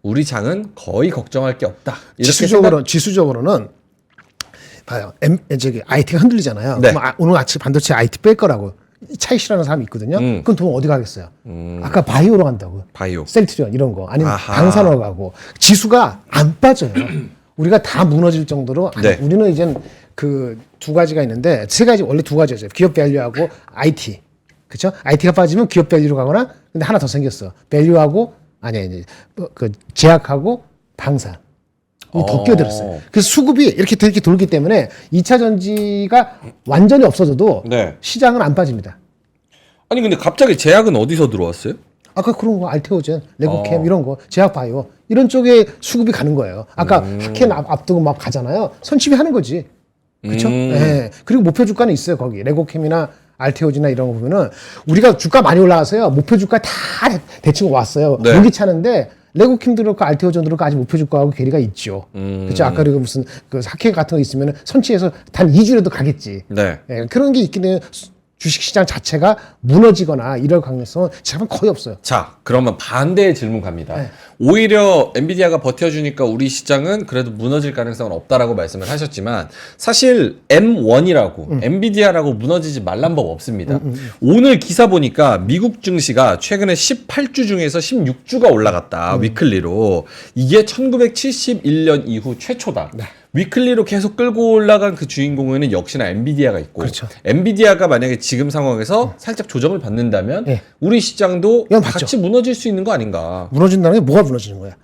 우리 장은 거의 걱정할 게 없다. 이렇게 지수적으로는 봐요. 저기 IT가 흔들리잖아요. 네. 그럼 오늘 아침 반도체 IT 뺄 거라고 차익 싫어하는 사람이 있거든요. 그럼 돈 어디 가겠어요? 아까 바이오로 간다고. 바이오. 셀트리온 이런 거 아니면 아하. 방산으로 가고 지수가 안 빠져요. 우리가 다 무너질 정도로 아니, 네. 우리는 이제 그 두 가지가 있는데 세 가지 원래 두 가지였어요. 기업 밸류하고 IT. 그렇죠? IT가 빠지면 기업 밸류로 가거나 근데 하나 더 생겼어. 밸류하고 아니 그 제약하고 방산. 더 끼어들었어요. 그래서 수급이 이렇게 돌기 때문에 2차 전지가 완전히 없어져도 네. 시장은 안 빠집니다. 아니 근데 갑자기 제약은 어디서 들어왔어요? 아까 그런 거 알테오젠, 레고캠 이런 거, 제약바이오 이런 쪽에 수급이 가는 거예요. 아까 하켄 앞두고 막 가잖아요. 선취비 하는 거지. 그렇죠? 네. 그리고 목표 주가는 있어요. 거기 레고캠이나 알테오지나 이런 거 보면은 우리가 주가 많이 올라가서요. 목표 주가 다 대충 왔어요. 네. 여기 차는데 레고킴 들어가 알테오전 들어가 아직 목표 주가하고 괴리가 있죠. 그렇죠? 아까 그리고 무슨 그 사케 같은 거 있으면 선취해서 단 2주라도 가겠지. 네. 예, 그런 게 있긴 해요. 주식시장 자체가 무너지거나 이럴 가능성은 참 거의 없어요. 자, 그러면 반대의 질문 갑니다. 네. 오히려 엔비디아가 버텨주니까 우리 시장은 그래도 무너질 가능성은 없다라고 말씀을 하셨지만 사실 M1이라고 엔비디아라고 무너지지 말란 법 없습니다. 오늘 기사 보니까 미국 증시가 최근에 18주 중에서 16주가 올라갔다. 위클리로. 이게 1971년 이후 최초다. 네. 위클리로 계속 끌고 올라간 그 주인공에는 역시나 엔비디아가 있고 그렇죠. 엔비디아가 만약에 지금 상황에서 살짝 조정을 받는다면 네. 우리 시장도 이건 맞죠. 같이 무너질 수 있는 거 아닌가. 무너진다는 게 뭐가 무너지는 거야?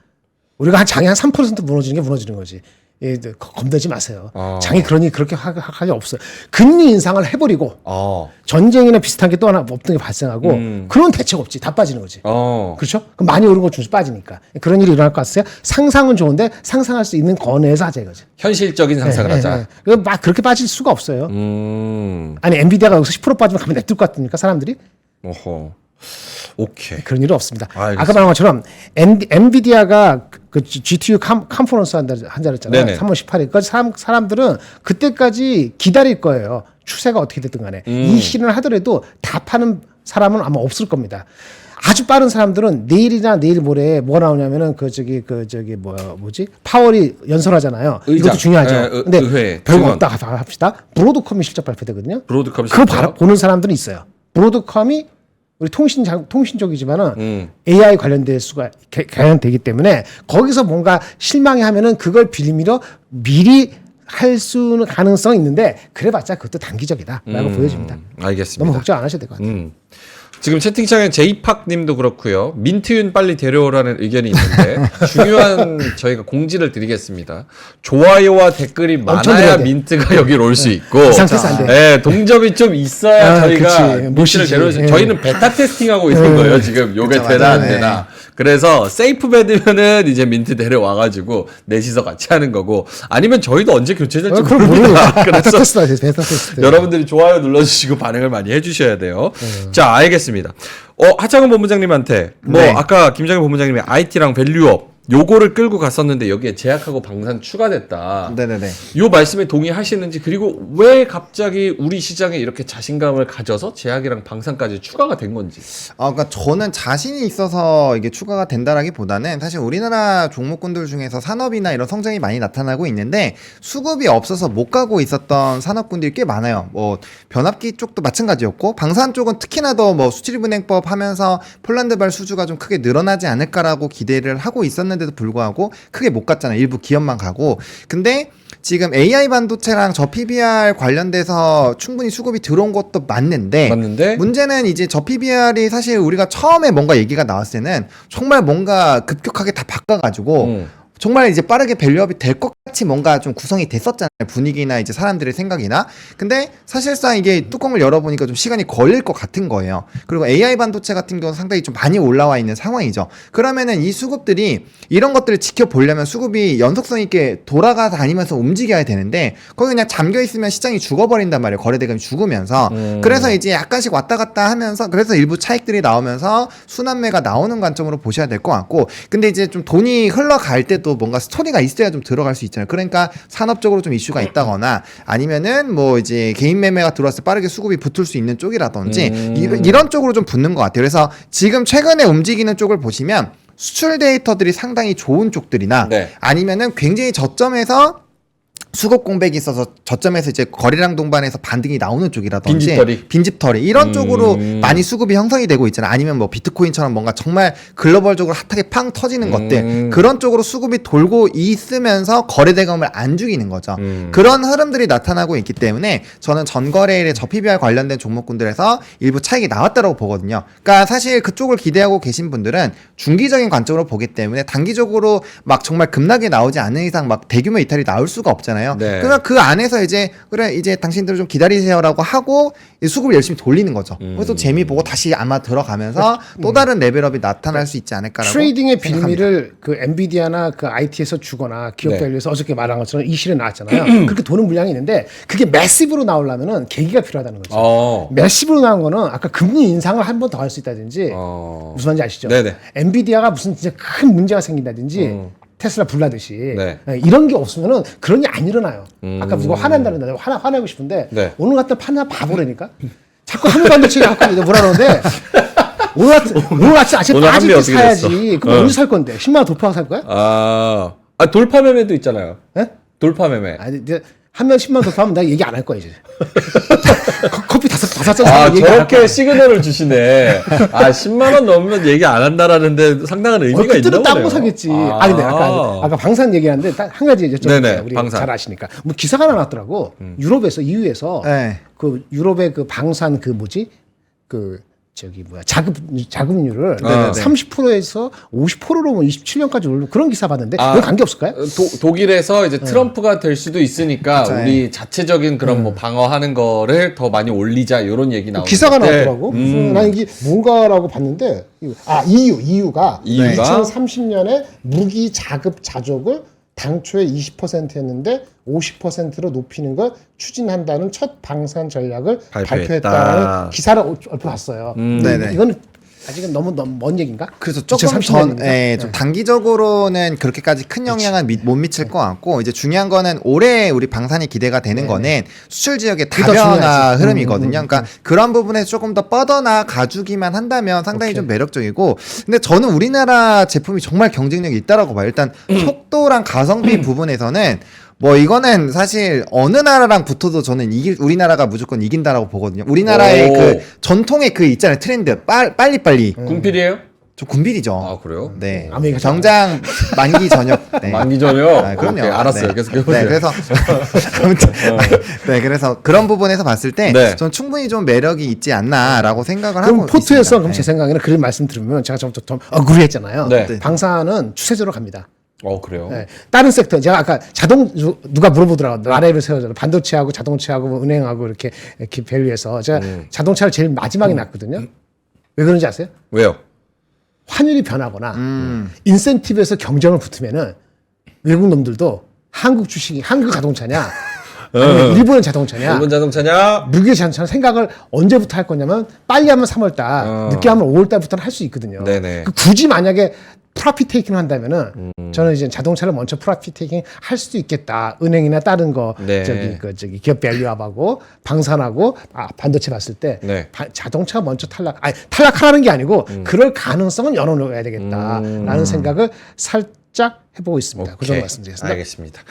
우리가 한 장이 한 3% 무너지는 게 무너지는 거지. 예, 겁내지 마세요. 장이 그렇게 할 리 없어요. 금리 인상을 해버리고 전쟁이나 비슷한 게 또 하나 없던 게 발생하고 그런 대책 없지. 다 빠지는 거지. 그렇죠? 그럼 많이 오른 거 중에서 빠지니까 그런 일이 일어날 것 같아요. 상상은 좋은데 상상할 수 있는 거내에서 하자 이거지. 현실적인 상상을 하자. 막 그렇게 빠질 수가 없어요. 아니 엔비디아가 여기서 10% 빠지면 가면 냅둘 것 같으니까 사람들이 오케이. 그런 일은 없습니다. 알겠습니다. 아까 말한 것처럼 엔비디아가 그 GTU 컨퍼런스 한다 했잖아요. 네네. 3월 18일. 그 사람들은 그때까지 기다릴 거예요. 추세가 어떻게 됐든 간에. 이 실현을 하더라도 다 파는 사람은 아마 없을 겁니다. 아주 빠른 사람들은 내일이나 내일 모레 뭐 나오냐면은 뭐지? 파월이 연설하잖아요. 의장. 이것도 중요하죠. 예, 근데 의회, 별거 증언. 없다 합시다. 브로드컴이 실적 발표되거든요. 브로드컴 그거 보는 사람들이 있어요. 브로드컴이 우리 통신 쪽이지만은 AI 관련될 수가 관련되기 때문에 거기서 뭔가 실망이 하면은 그걸 빌미로 미리 할 수는 가능성이 있는데 그래봤자 그것도 단기적이다라고 보여집니다. 알겠습니다. 너무 걱정 안 하셔도 될 것 같아요. 지금 채팅창에 제이팍님도 그렇고요. 민트윤 빨리 데려오라는 의견이 있는데 중요한 저희가 공지를 드리겠습니다. 좋아요와 댓글이 엄청 많아야 들어야 돼. 민트가 여기 올 수 있고 이 상태에서 안 돼. 네, 동접이 좀 있어야 아, 저희가 그치. 민트를 모시지. 데려올 수 예. 저희는 베타 테스팅하고 있는 거예요. 지금 요게 그쵸, 되나 안 맞아요. 되나. 그래서 세이프 베드면은 이제 민트 데려와가지고 넷이서 같이 하는 거고 아니면 저희도 언제 교체될지 그럼 모르는 모릅니다. 베타 그래서 테스트 베타 테스트. 여러분들이 좋아요 눌러주시고 반응을 많이 해주셔야 돼요. 자, 알겠습니다. 하창훈 본부장님한테 뭐 네. 아까 김장현 본부장님이 IT랑 밸류업 요거를 끌고 갔었는데 여기에 제약하고 방산 추가됐다. 네네네. 요 말씀에 동의하시는지 그리고 왜 갑자기 우리 시장에 이렇게 자신감을 가져서 제약이랑 방산까지 추가가 된 건지. 그러니까 저는 자신이 있어서 이게 추가가 된다라기보다는 사실 우리나라 종목군들 중에서 산업이나 이런 성장이 많이 나타나고 있는데 수급이 없어서 못 가고 있었던 산업군들이 꽤 많아요. 뭐 변압기 쪽도 마찬가지였고 방산 쪽은 특히나 더 뭐 수출입은행법 하면서 폴란드발 수주가 좀 크게 늘어나지 않을까라고 기대를 하고 있었는데도 불구하고 크게 못 갔잖아요. 일부 기업만 가고. 근데 지금 AI 반도체랑 저 PBR 관련돼서 충분히 수급이 들어온 것도 맞는데 문제는 이제 저 PBR이 사실 우리가 처음에 뭔가 얘기가 나왔을 때는 정말 뭔가 급격하게 다 바꿔가지고 정말 이제 빠르게 밸류업이 될 것 같이 뭔가 좀 구성이 됐었잖아요. 분위기나 이제 사람들의 생각이나. 근데 사실상 이게 뚜껑을 열어보니까 좀 시간이 걸릴 것 같은 거예요. 그리고 AI 반도체 같은 경우는 상당히 좀 많이 올라와 있는 상황이죠. 그러면은 이 수급들이 이런 것들을 지켜보려면 수급이 연속성 있게 돌아다니면서 움직여야 되는데 거기 그냥 잠겨있으면 시장이 죽어버린단 말이에요. 거래대금이 죽으면서. 그래서 이제 약간씩 왔다 갔다 하면서 그래서 일부 차익들이 나오면서 순환매가 나오는 관점으로 보셔야 될 것 같고 근데 이제 좀 돈이 흘러갈 때도 뭔가 스토리가 있어야 좀 들어갈 수 있잖아요. 그러니까 산업적으로 좀 이슈가 있다거나 아니면은 뭐 이제 개인 매매가 들어왔을 때 빠르게 수급이 붙을 수 있는 쪽이라든지 이런 쪽으로 좀 붙는 것 같아요. 그래서 지금 최근에 움직이는 쪽을 보시면 수출 데이터들이 상당히 좋은 쪽들이나 네. 아니면은 굉장히 저점에서 수급 공백이 있어서 저점에서 이제 거래량 동반해서 반등이 나오는 쪽이라든지 빈집털이 이런 쪽으로 많이 수급이 형성이 되고 있잖아요. 아니면 뭐 비트코인처럼 뭔가 정말 글로벌적으로 핫하게 팡 터지는 것들 그런 쪽으로 수급이 돌고 있으면서 거래대금을 안 죽이는 거죠. 그런 흐름들이 나타나고 있기 때문에 저는 전거래일에 저 PBR 관련된 종목군들에서 일부 차익이 나왔다고 보거든요. 그러니까 사실 그쪽을 기대하고 계신 분들은 중기적인 관점으로 보기 때문에 단기적으로 막 정말 급락이 나오지 않는 이상 막 대규모 이탈이 나올 수가 없잖아요. 네. 그러니까 그 안에서 이제 그래 이제 당신들 좀 기다리세요라고 하고 수급을 열심히 돌리는 거죠. 그래서 재미 보고 다시 아마 들어가면서 또 다른 레벨업이 나타날 수 있지 않을까라고 트레이딩의 생각합니다. 빌미를 그 엔비디아나 그 IT에서 주거나 기업 네. 밸류에서 어저께 말한 것처럼 이 실에 나왔잖아요. 그렇게 도는 물량이 있는데 그게 매시브로 나오려면은 계기가 필요하다는 거죠. 매시브로 나온 거는 아까 금리 인상을 한 번 더 할 수 있다든지 무슨 말인지 아시죠? 네네. 엔비디아가 무슨 진짜 큰 문제가 생긴다든지 테슬라 불나듯이 네. 이런 게 없으면은 그런 게 안 일어나요. 아까 누가 화낸다는데 화내고 싶은데 네. 오늘 같은 판나 바보라니까 자꾸 한반도체 갖고 뭐라 그러는데 오늘 같이 아침에 오늘 빠질 한비 때 어떻게 사야지. 됐어? 그럼 언제 살 건데? 10만 원 돌파하고 살 거야? 돌파 매매도 있잖아요. 예? 돌파 매매. 아니 이제 하면 10만 원 돌파하면 내가 얘기 안 할 거야 이제. 커피 다섯 잔 저렇게 시그널을 주시네. 10만 원 넘으면 얘기 안 한다라는데 상당한 의미가 있나 그때도 보네요. 딴거 사겠지. 근데 아까 방산 얘기하는데 딱 한 가지 여쭤볼게요. 네네, 우리 방산. 잘 아시니까. 뭐 기사가 하나 났더라고. 유럽에서 EU에서 네. 그 유럽의 그 방산 그 뭐지? 그 저기 뭐야 자금률을 네네네. 30%에서 50%로 27년까지 올리는 그런 기사 봤는데 그건 관계 없을까요? 독일에서 이제 트럼프가 될 수도 있으니까 그쵸, 우리 자체적인 그런 뭐 방어하는 거를 더 많이 올리자 이런 얘기 나오는 기사가 건데. 나왔더라고. 난 이게 뭔가라고 봤는데 EU가 2030년에 무기 자급 자족을 당초에 20%였는데 50%로 높이는 걸 추진한다는 첫 방산 전략을 발표했다는 기사를 얼핏 봤어요. 네네. 이건 아직은 너무 먼 얘기인가? 그래서 조금 2030 전, 년이니까. 예, 좀 단기적으로는 그렇게까지 큰 영향은 못 미칠 것 같고 이제 중요한 거는 올해 우리 방산이 기대가 되는 거는 수출 지역의 그게 더 다변화 중요하지. 흐름이거든요. 그러니까 그런 부분에서 조금 더 뻗어나 가주기만 한다면 상당히 좀 매력적이고 근데 저는 우리나라 제품이 정말 경쟁력이 있다라고 봐요. 일단 속도랑 가성비 부분에서는 뭐 이거는 사실 어느 나라랑 붙어도 저는 우리나라가 무조건 이긴다라고 보거든요. 우리나라의 오. 그 전통의 그 있잖아요 트렌드 빨리빨리 군필이에요? 좀 군빌이죠. 아 그래요? 네. 아무 얘기하지 정장 만기 저녁. 네. 만기 전요? 아, 그럼요. 오케이, 알았어요. 네. 계속 해보세요. 네, 그래서 아무튼 네, 그래서 그런 부분에서 봤을 때 네. 전 충분히 좀 매력이 있지 않나라고 생각을 그럼 하고 포트에서 있습니다. 그럼 제 네. 생각에는 그런 말씀 들으면 제가 좀 어그리했잖아요. 네. 방사는 추세적으로 갑니다. 그래요? 네. 다른 섹터 제가 아까 누가 물어보더라고 나라를 세워줘 반도체하고 자동차하고 뭐 은행하고 이렇게 밸류해서 제가 자동차를 제일 마지막에 놨거든요. 왜 그런지 아세요? 왜요? 환율이 변하거나 인센티브에서 경쟁을 붙으면은 외국 놈들도 한국 주식이 한국 자동차냐 아니면 일본 자동차냐 일본 자동차냐? 미국의 자동차는 생각을 언제부터 할 거냐면 빨리 하면 3월달 늦게 하면 5월달부터는 할 수 있거든요. 네네. 굳이 만약에 프로핏 테이킹을 한다면은 저는 이제 자동차를 먼저 프로핏 테이킹 할 수도 있겠다. 은행이나 다른 거 네. 저기 기업 밸류업하고 방산하고 반도체 봤을 때 네. 자동차가 먼저 탈락하라는 게 아니고 그럴 가능성은 열어놓아야 되겠다라는 생각을 살짝 해보고 있습니다. 그 정도 말씀드리겠습니다. 알겠습니다.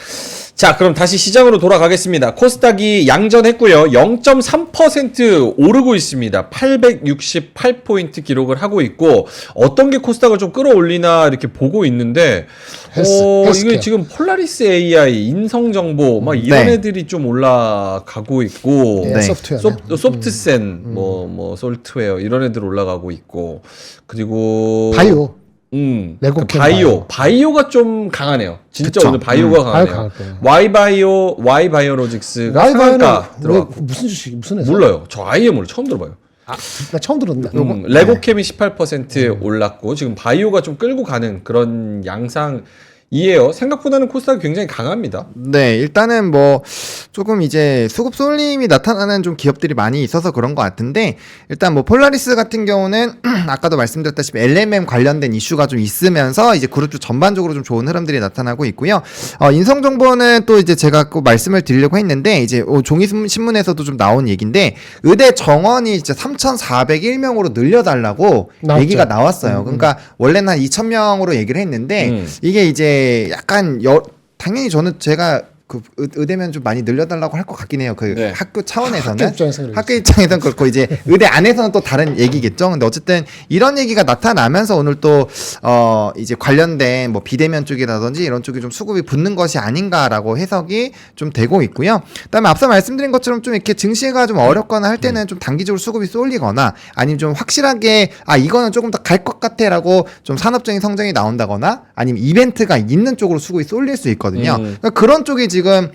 자, 그럼 다시 시장으로 돌아가겠습니다. 코스닥이 양전했고요. 0.3% 오르고 있습니다. 868포인트 기록을 하고 있고 어떤 게 코스닥을 좀 끌어올리나 이렇게 보고 있는데 이게 헬스케어. 지금 폴라리스 AI, 인성정보 막 이런 네. 애들이 좀 올라가고 있고 네, 네. 소프트웨어. 소프트센 뭐 솔트웨어 이런 애들 올라가고 있고 그리고 바이오. 그 레고캠 바이오가 좀 강하네요. 진짜 그쵸. 오늘 바이오가 바이오 강하네요. 강할 거예요. Y바이오로직스가 라이바이오는 상한가 들어갔고 무슨 주식 무슨 회사? 몰라요. 저 아예 몰라. 처음 들어봐요. 나 처음 들었는데. 레고캠이 18% 올랐고 지금 바이오가 좀 끌고 가는 그런 양상이에요. 생각보다는 코스닥이 굉장히 강합니다. 네, 일단은 뭐 조금 이제 수급 쏠림이 나타나는 좀 기업들이 많이 있어서 그런 것 같은데 일단 뭐 폴라리스 같은 경우는 아까도 말씀드렸다시피 LMM 관련된 이슈가 좀 있으면서 이제 그룹주 전반적으로 좀 좋은 흐름들이 나타나고 있고요. 인성정보는 또 이제 제가 꼭 말씀을 드리려고 했는데 이제 종이 신문에서도 좀 나온 얘기인데 의대 정원이 이제 3,401명으로 늘려달라고 나왔죠. 얘기가 나왔어요. 그러니까 원래는 한 2,000명으로 얘기를 했는데 이게 이제 약간 당연히 저는 제가 그 의대면 좀 많이 늘려달라고 할 것 같긴 해요. 그 네. 학교 차원에서는 학교 입장에서 그러겠지. 학교 입장에서는 그렇고 이제 의대 안에서는 또 다른 얘기겠죠. 근데 어쨌든 이런 얘기가 나타나면서 오늘 또 이제 관련된 뭐 비대면 쪽이라든지 이런 쪽이 좀 수급이 붙는 것이 아닌가라고 해석이 좀 되고 있고요. 그다음에 앞서 말씀드린 것처럼 좀 이렇게 증시가 좀 어렵거나 할 때는 좀 단기적으로 수급이 쏠리거나 아니면 좀 확실하게 이거는 조금 더 갈 것 같아라고 좀 산업적인 성장이 나온다거나 아니면 이벤트가 있는 쪽으로 수급이 쏠릴 수 있거든요. 그러니까 그런 쪽이 지금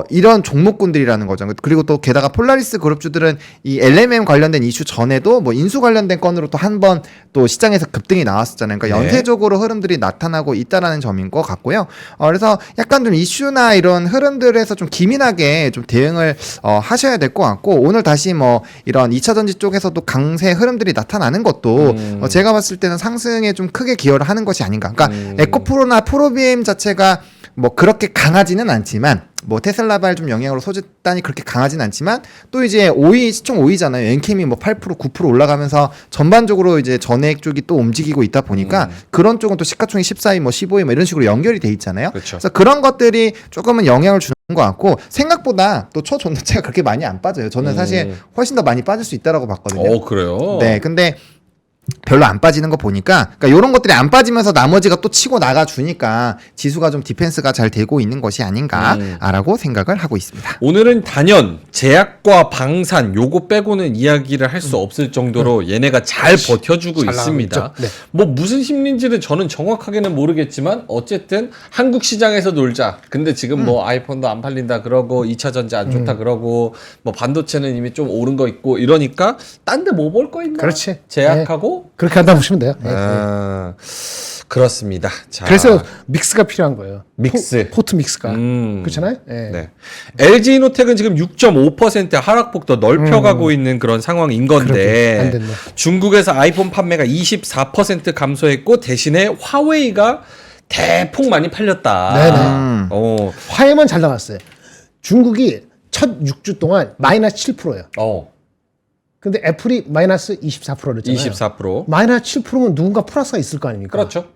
이런 종목군들이라는 거죠. 그리고 또 게다가 폴라리스 그룹주들은 이 LMM 관련된 이슈 전에도 뭐 인수 관련된 건으로 또 한 번 또 시장에서 급등이 나왔었잖아요. 그러니까 네. 연쇄적으로 흐름들이 나타나고 있다라는 점인 것 같고요. 그래서 약간 좀 이슈나 이런 흐름들에서 좀 기민하게 좀 대응을 하셔야 될 것 같고 오늘 다시 뭐 이런 2차 전지 쪽에서도 강세 흐름들이 나타나는 것도 제가 봤을 때는 상승에 좀 크게 기여를 하는 것이 아닌가. 그러니까 에코프로나 프로비엠 자체가 뭐 그렇게 강하지는 않지만 뭐 테슬라발 좀 영향으로 소재단이 그렇게 강하진 않지만 또 이제 5위 시총 5위잖아요. 엔캠이 뭐 8% 9% 올라가면서 전반적으로 이제 전액 쪽이 또 움직이고 있다 보니까 그런 쪽은 또 시가총액 14위 뭐 15위 뭐 이런 식으로 연결이 돼 있잖아요. 그렇죠. 그래서 그런 것들이 조금은 영향을 주는 것 같고 생각보다 또 초전도체가 그렇게 많이 안 빠져요. 저는 사실 훨씬 더 많이 빠질 수 있다라고 봤거든요. 그래요? 네, 근데 별로 안 빠지는 거 보니까 그러니까 이런 것들이 안 빠지면서 나머지가 또 치고 나가 주니까 지수가 좀 디펜스가 잘 되고 있는 것이 아닌가라고 생각을 하고 있습니다. 오늘은 단연 제약과 방산 요거 빼고는 이야기를 할 수 없을 정도로 얘네가 잘 버텨주고 잘 나가고 있습니다. 있죠. 네. 뭐 무슨 심리인지는 저는 정확하게는 모르겠지만 어쨌든 한국 시장에서 놀자. 근데 지금 뭐 아이폰도 안 팔린다 그러고 2차 전지 안 좋다 그러고 뭐 반도체는 이미 좀 오른 거 있고 이러니까 딴 데 뭐 볼 거 있나? 그렇지. 제약하고 정도? 그렇게 한다 보시면 돼요. 네. 아, 그렇습니다. 자, 그래서 믹스가 필요한 거예요. 믹스. 포트 믹스가. 음. 그렇잖아요. 네. 네. LG 이노텍은 지금 6.5% 하락폭 더 넓혀가고 있는 그런 상황인 안 건데 됐네. 중국에서 아이폰 판매가 24% 감소했고 대신에 화웨이가 대폭 많이 팔렸다. 네네. 화해만 잘 나갔어요. 중국이 첫 6주 동안 마이너스 7%예요. 근데 애플이 마이너스 24%랬잖아요. 24%. 마이너스 7%면 누군가 플러스가 있을 거 아닙니까? 그렇죠.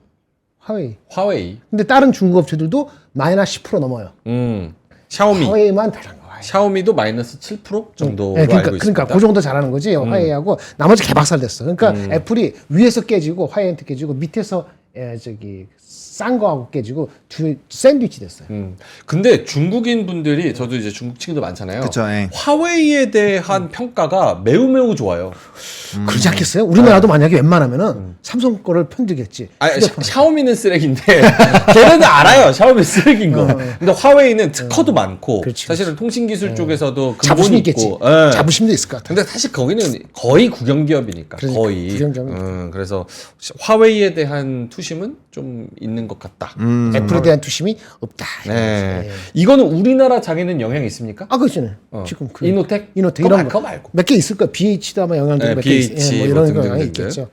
화웨이. 화웨이. 근데 다른 중국 업체들도 마이너스 10% 넘어요. 샤오미. 화웨이만 잘한 거예요. 샤오미도 마이너스 7% 정도로 네, 알고 있습니다. 그러니까 그 정도 잘하는 거지. 화웨이하고 나머지 개박살 됐어. 그러니까 애플이 위에서 깨지고 화웨이한테 깨지고 밑에서 싼 거하고 깨지고 샌드위치 됐어요. 근데 중국인 분들이 저도 이제 중국 친구도 많잖아요. 그쵸, 예. 화웨이에 대한 평가가 매우 좋아요. 그렇지 않겠어요? 우리나라도 만약에 웬만하면은 삼성 거를 편들겠지. 아니, 샤오미는 쓰레기인데 걔네는 알아요. 샤오미 쓰레기인 거. 근데 화웨이는 특허도 많고 그렇지, 사실은 통신 기술 쪽에서도 자부심이 근본이 있겠지. 있고. 예. 자부심도 있을 것 같아. 근데 사실 거기는 거의 국영기업이니까 그러니까, 거의. 국영기업이니까. 그래서 화웨이에 대한 투심은 좀 있는 것 같다. 애플에 대한 투심이 없다. 네. 이거는 우리나라 장에는 영향이 있습니까? 아, 그렇잖아요. 지금 이노텍? 이노텍 그거 이런 그거 말고. 몇 개 있을 거야. BH도 아마 영향도 몇 개 BH 뭐 이런 뭐 영향이 등등등등. 있겠죠.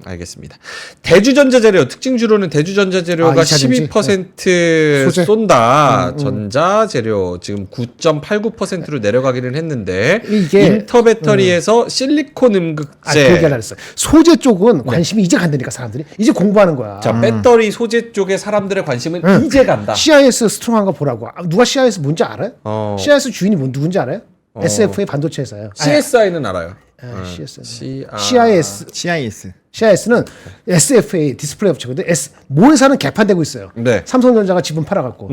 알겠습니다. 대주전자재료 특징주로는 대주전자재료가 12% 소재. 쏜다. 전자재료 지금 9.89%로 내려가기는 했는데 이게- 인터배터리에서 실리콘 음극재. 그 얘기 하려 했어. 소재 쪽은 관심이 이제 간다니까 사람들이 이제 공부하는 거야. 자, 배터리 소재 쪽에 사람들의 관심은 이제 간다. CIS 스트롱한 거 보라고. 누가 CIS 뭔지 알아요? CIS 주인이 누군지 알아요? SFA 반도체 회사예요. CSI는 알아요. CIS. CIS. CIS는 SFA 디스플레이 업체거든. 모 회사는 개판되고 있어요. 네. 삼성전자가 지분 팔아갖고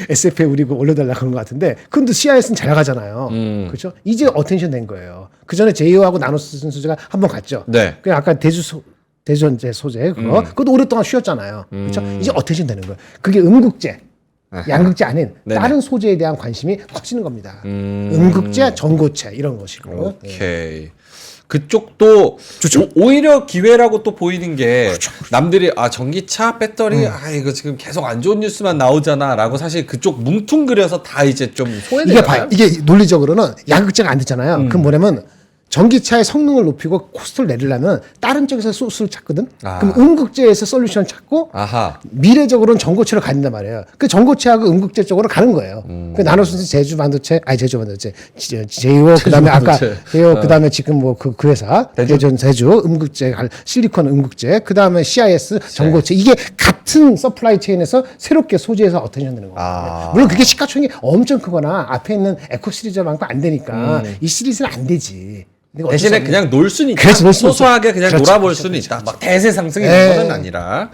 SFA 우리 그 올려달라 그런 것 같은데, 근데 CIS는 잘 나가잖아요. 그렇죠? 이제 어텐션 된 거예요. 그 전에 제이오하고 나노스 소재가 한 번 갔죠. 네. 그 아까 대전제 소재 그것도 오랫동안 쉬었잖아요. 그렇죠? 이제 어텐션 되는 거예요. 그게 음극재. 양극재 아닌 네네. 다른 소재에 대한 관심이 커지는 겁니다. 음극재, 전고체 이런 것이고. 오케이. 그쪽도 오히려 기회라고 또 보이는 게 남들이 전기차 배터리 이거 지금 계속 안 좋은 뉴스만 나오잖아라고 사실 그쪽 뭉퉁그려서 다 이제 좀 소외되잖아요. 이게 봐요. 이게 논리적으로는 양극재가 안 됐잖아요. 그럼 뭐냐면 전기차의 성능을 높이고 코스트를 내리려면 다른 쪽에서 소스를 찾거든. 그럼 음극재에서 솔루션을 찾고 아하. 미래적으로는 전고체로 가는단 말이에요. 그 전고체하고 음극재 쪽으로 가는 거예요. 그 나노선수 제이오 그다음에 아까 제이오 그다음에 지금 뭐 그 회사 대주 음극재 실리콘 음극재 그다음에 CIS 전고체 이게 같은 서플라이 체인에서 새롭게 소재에서 어텐션 되는 거예요. 물론 그게 시가총이 엄청 크거나 앞에 있는 에코 시리즈만큼 안 되니까 이 시리즈는 안 되지. 대신에 그냥 놀 수는 있다. 그렇지, 놀 수는 소소하게 있어. 그냥 그렇죠, 놀아볼 그렇죠, 수는 그렇죠, 있다. 막 대세 상승이 있는 건 아니라.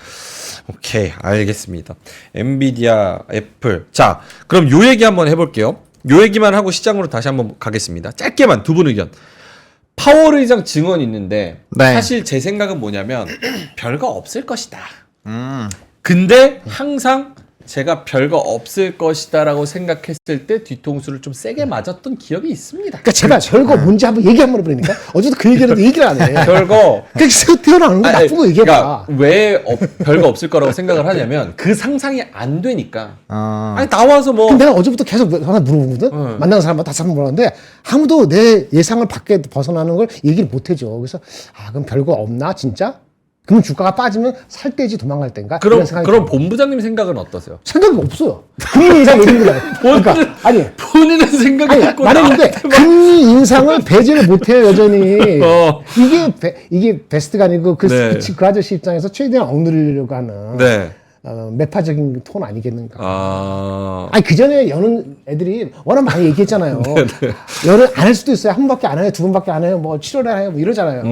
오케이, 알겠습니다. 엔비디아, 애플. 자, 그럼 요 얘기 한번 해볼게요. 요 얘기만 하고 시장으로 다시 한번 가겠습니다. 짧게만 두 분 의견. 파월 의장 증언이 있는데 네. 사실 제 생각은 뭐냐면 별거 없을 것이다. 근데 항상 제가 별거 없을 것이다라고 생각했을 때 뒤통수를 좀 세게 맞았던 기억이 있습니다. 그러니까 제가 별거 뭔지 한번 얘기 한번 해버리니까 어제도 그 얘기를 얘기를 안 해. 별거 그러니까 태어나는 거 나쁜 거 얘기해봐. 그러니까 왜 별거 없을 거라고 생각을 하냐면 그 상상이 안 되니까. 아니 나와서 뭐 그럼 내가 어제부터 계속 하나 물어보거든. 만나는 사람마다 다 물어봤는데 아무도 내 예상을 밖에 벗어나는 걸 얘기를 못 해줘. 그래서 그럼 별거 없나 진짜? 그럼 주가가 빠지면 살 때지 도망갈 땐가? 그럼 이런 생각이 그럼 들어요. 본부장님 생각은 어떠세요? 생각이 없어요. 금리 인상 얘기를 해요. 그러니까 아니 본인은 생각이 아니 있고 말했는데 금리 인상을 배제를 못해요 여전히. 어. 이게 베스트가 아니고 네. 그 아저씨 입장에서 최대한 억누르려고 하는 네. 매파적인 톤 아니겠는가. 아니 그 전에 여는 애들이 워낙 많이 얘기했잖아요. 열을 안 할 수도 있어요. 한 번밖에 안 해요. 두 번밖에 안 해요. 뭐 7월에 해요. 뭐 이러잖아요.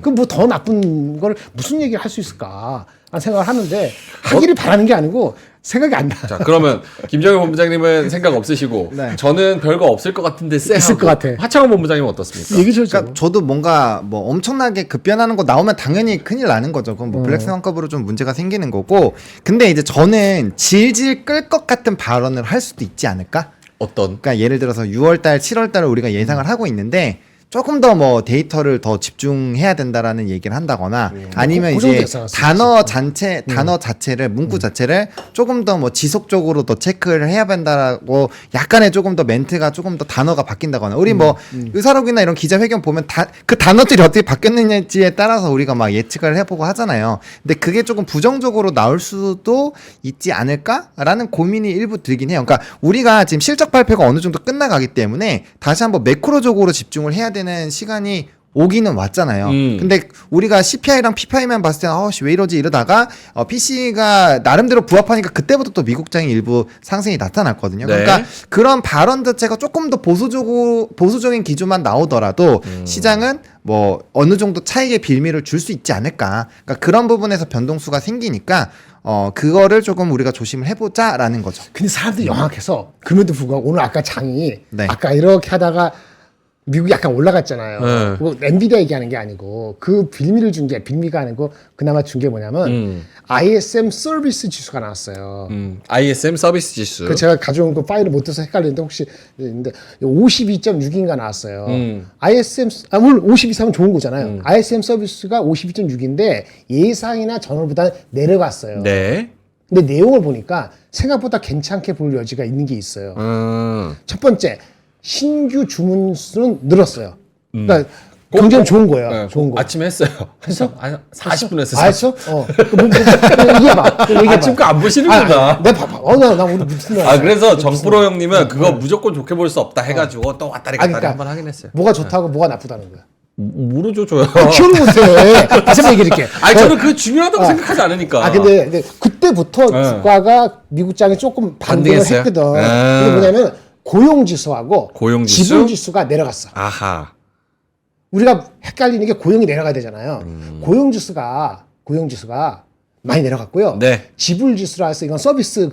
그럼 뭐 더 나쁜 걸 무슨 얘기를 할 수 있을까? 라는 생각을 하는데 하기를 바라는 게 아니고 생각이 안 나. 자 그러면 김정일 본부장님은 생각 없으시고 네. 저는 별거 없을 것 같은데 쎄 있을 하고. 것 같아. 하창원 본부장님은 어떻습니까? 얘기 좀 그러니까 저도 뭔가 뭐 엄청나게 급변하는 거 나오면 당연히 큰일 나는 거죠. 그건 뭐 블랙스완급으로 좀 문제가 생기는 거고. 근데 이제 저는 질질 끌 것 같은 발언을 할 수도 있지 않을까? 어떤? 그러니까 예를 들어서 6월달, 7월달을 우리가 예상을 하고 있는데 조금 더 뭐 데이터를 더 집중해야 된다라는 얘기를 한다거나 아니면 그 정도 이제 예상할 수 단어 자체를 문구 자체를 조금 더 뭐 지속적으로 더 체크를 해야 된다라고 약간의 조금 더 멘트가 조금 더 단어가 바뀐다거나 우리 뭐 의사록이나 이런 기자회견 보면 그 단어들이 어떻게 바뀌었는지에 따라서 우리가 막 예측을 해보고 하잖아요. 근데 그게 조금 부정적으로 나올 수도 있지 않을까라는 고민이 일부 들긴 해요. 그러니까 우리가 지금 실적 발표가 어느 정도 끝나가기 때문에 다시 한번 매크로적으로 집중을 해야 되는 시간이 오기는 왔잖아요. 근데 우리가 CPI랑 PPI만 봤을 때는 왜 이러지 이러다가 PC가 나름대로 부합하니까 그때부터 또 미국장의 일부 상승이 나타났거든요. 네. 그러니까 그런 발언 자체가 조금 더 보수적인 기조만 나오더라도 시장은 뭐 어느 정도 차익의 빌미를 줄 수 있지 않을까. 그러니까 그런 부분에서 변동수가 생기니까 그거를 조금 우리가 조심을 해보자라는 거죠. 근데 사람들이 영악해서 그럼에도 불구하고 오늘 아까 장이 네. 아까 이렇게 하다가 미국이 약간 올라갔잖아요. 네. 뭐 엔비디아 얘기하는 게 아니고 그 빌미를 준 게 빌미가 아니고 그나마 준 게 뭐냐면 ISM 서비스 지수가 나왔어요. ISM 서비스 지수. 그 제가 가져온 그 파일을 못 써서 헷갈리는데 혹시 있는데 52.6인가 나왔어요. ISM 물론 50 이상은 좋은 거잖아요. ISM 서비스가 52.6인데 예상이나 전월보다 내려갔어요. 네. 근데 내용을 보니까 생각보다 괜찮게 볼 여지가 있는 게 있어요. 첫 번째, 신규 주문 수는 늘었어요. 그러니까 굉장히 좋은 거예요. 네, 좋은 거. 아침에 했어요. 했어? 40분 했어요. 아, 했어? 얘기해봐. 얘기해봐. 아침 거 안 보시는구나. 내가 봐봐. 나 오늘 무슨 말. 그래서 정프로 형님은 그거 무조건 좋게 볼 수 없다 해가지고 또 왔다리 갔다리 그러니까 한번 하긴 했어요. 뭐가 좋다고 뭐가 나쁘다는 거야. 모르죠, 저요. 키우는 못해. 다시 한번 얘기해줄게. 저는 그게 중요하다고 생각하지 않으니까. 근데 그때부터 주가가 미국장이 조금 반등을 반등했어요? 했거든. 아. 그게 뭐냐면 고용지수하고 고용지수? 지불지수가 내려갔어. 아하. 우리가 헷갈리는 게 고용이 내려가야 되잖아요. 고용지수가 많이 내려갔고요. 네. 지불지수라 해서 이건 서비스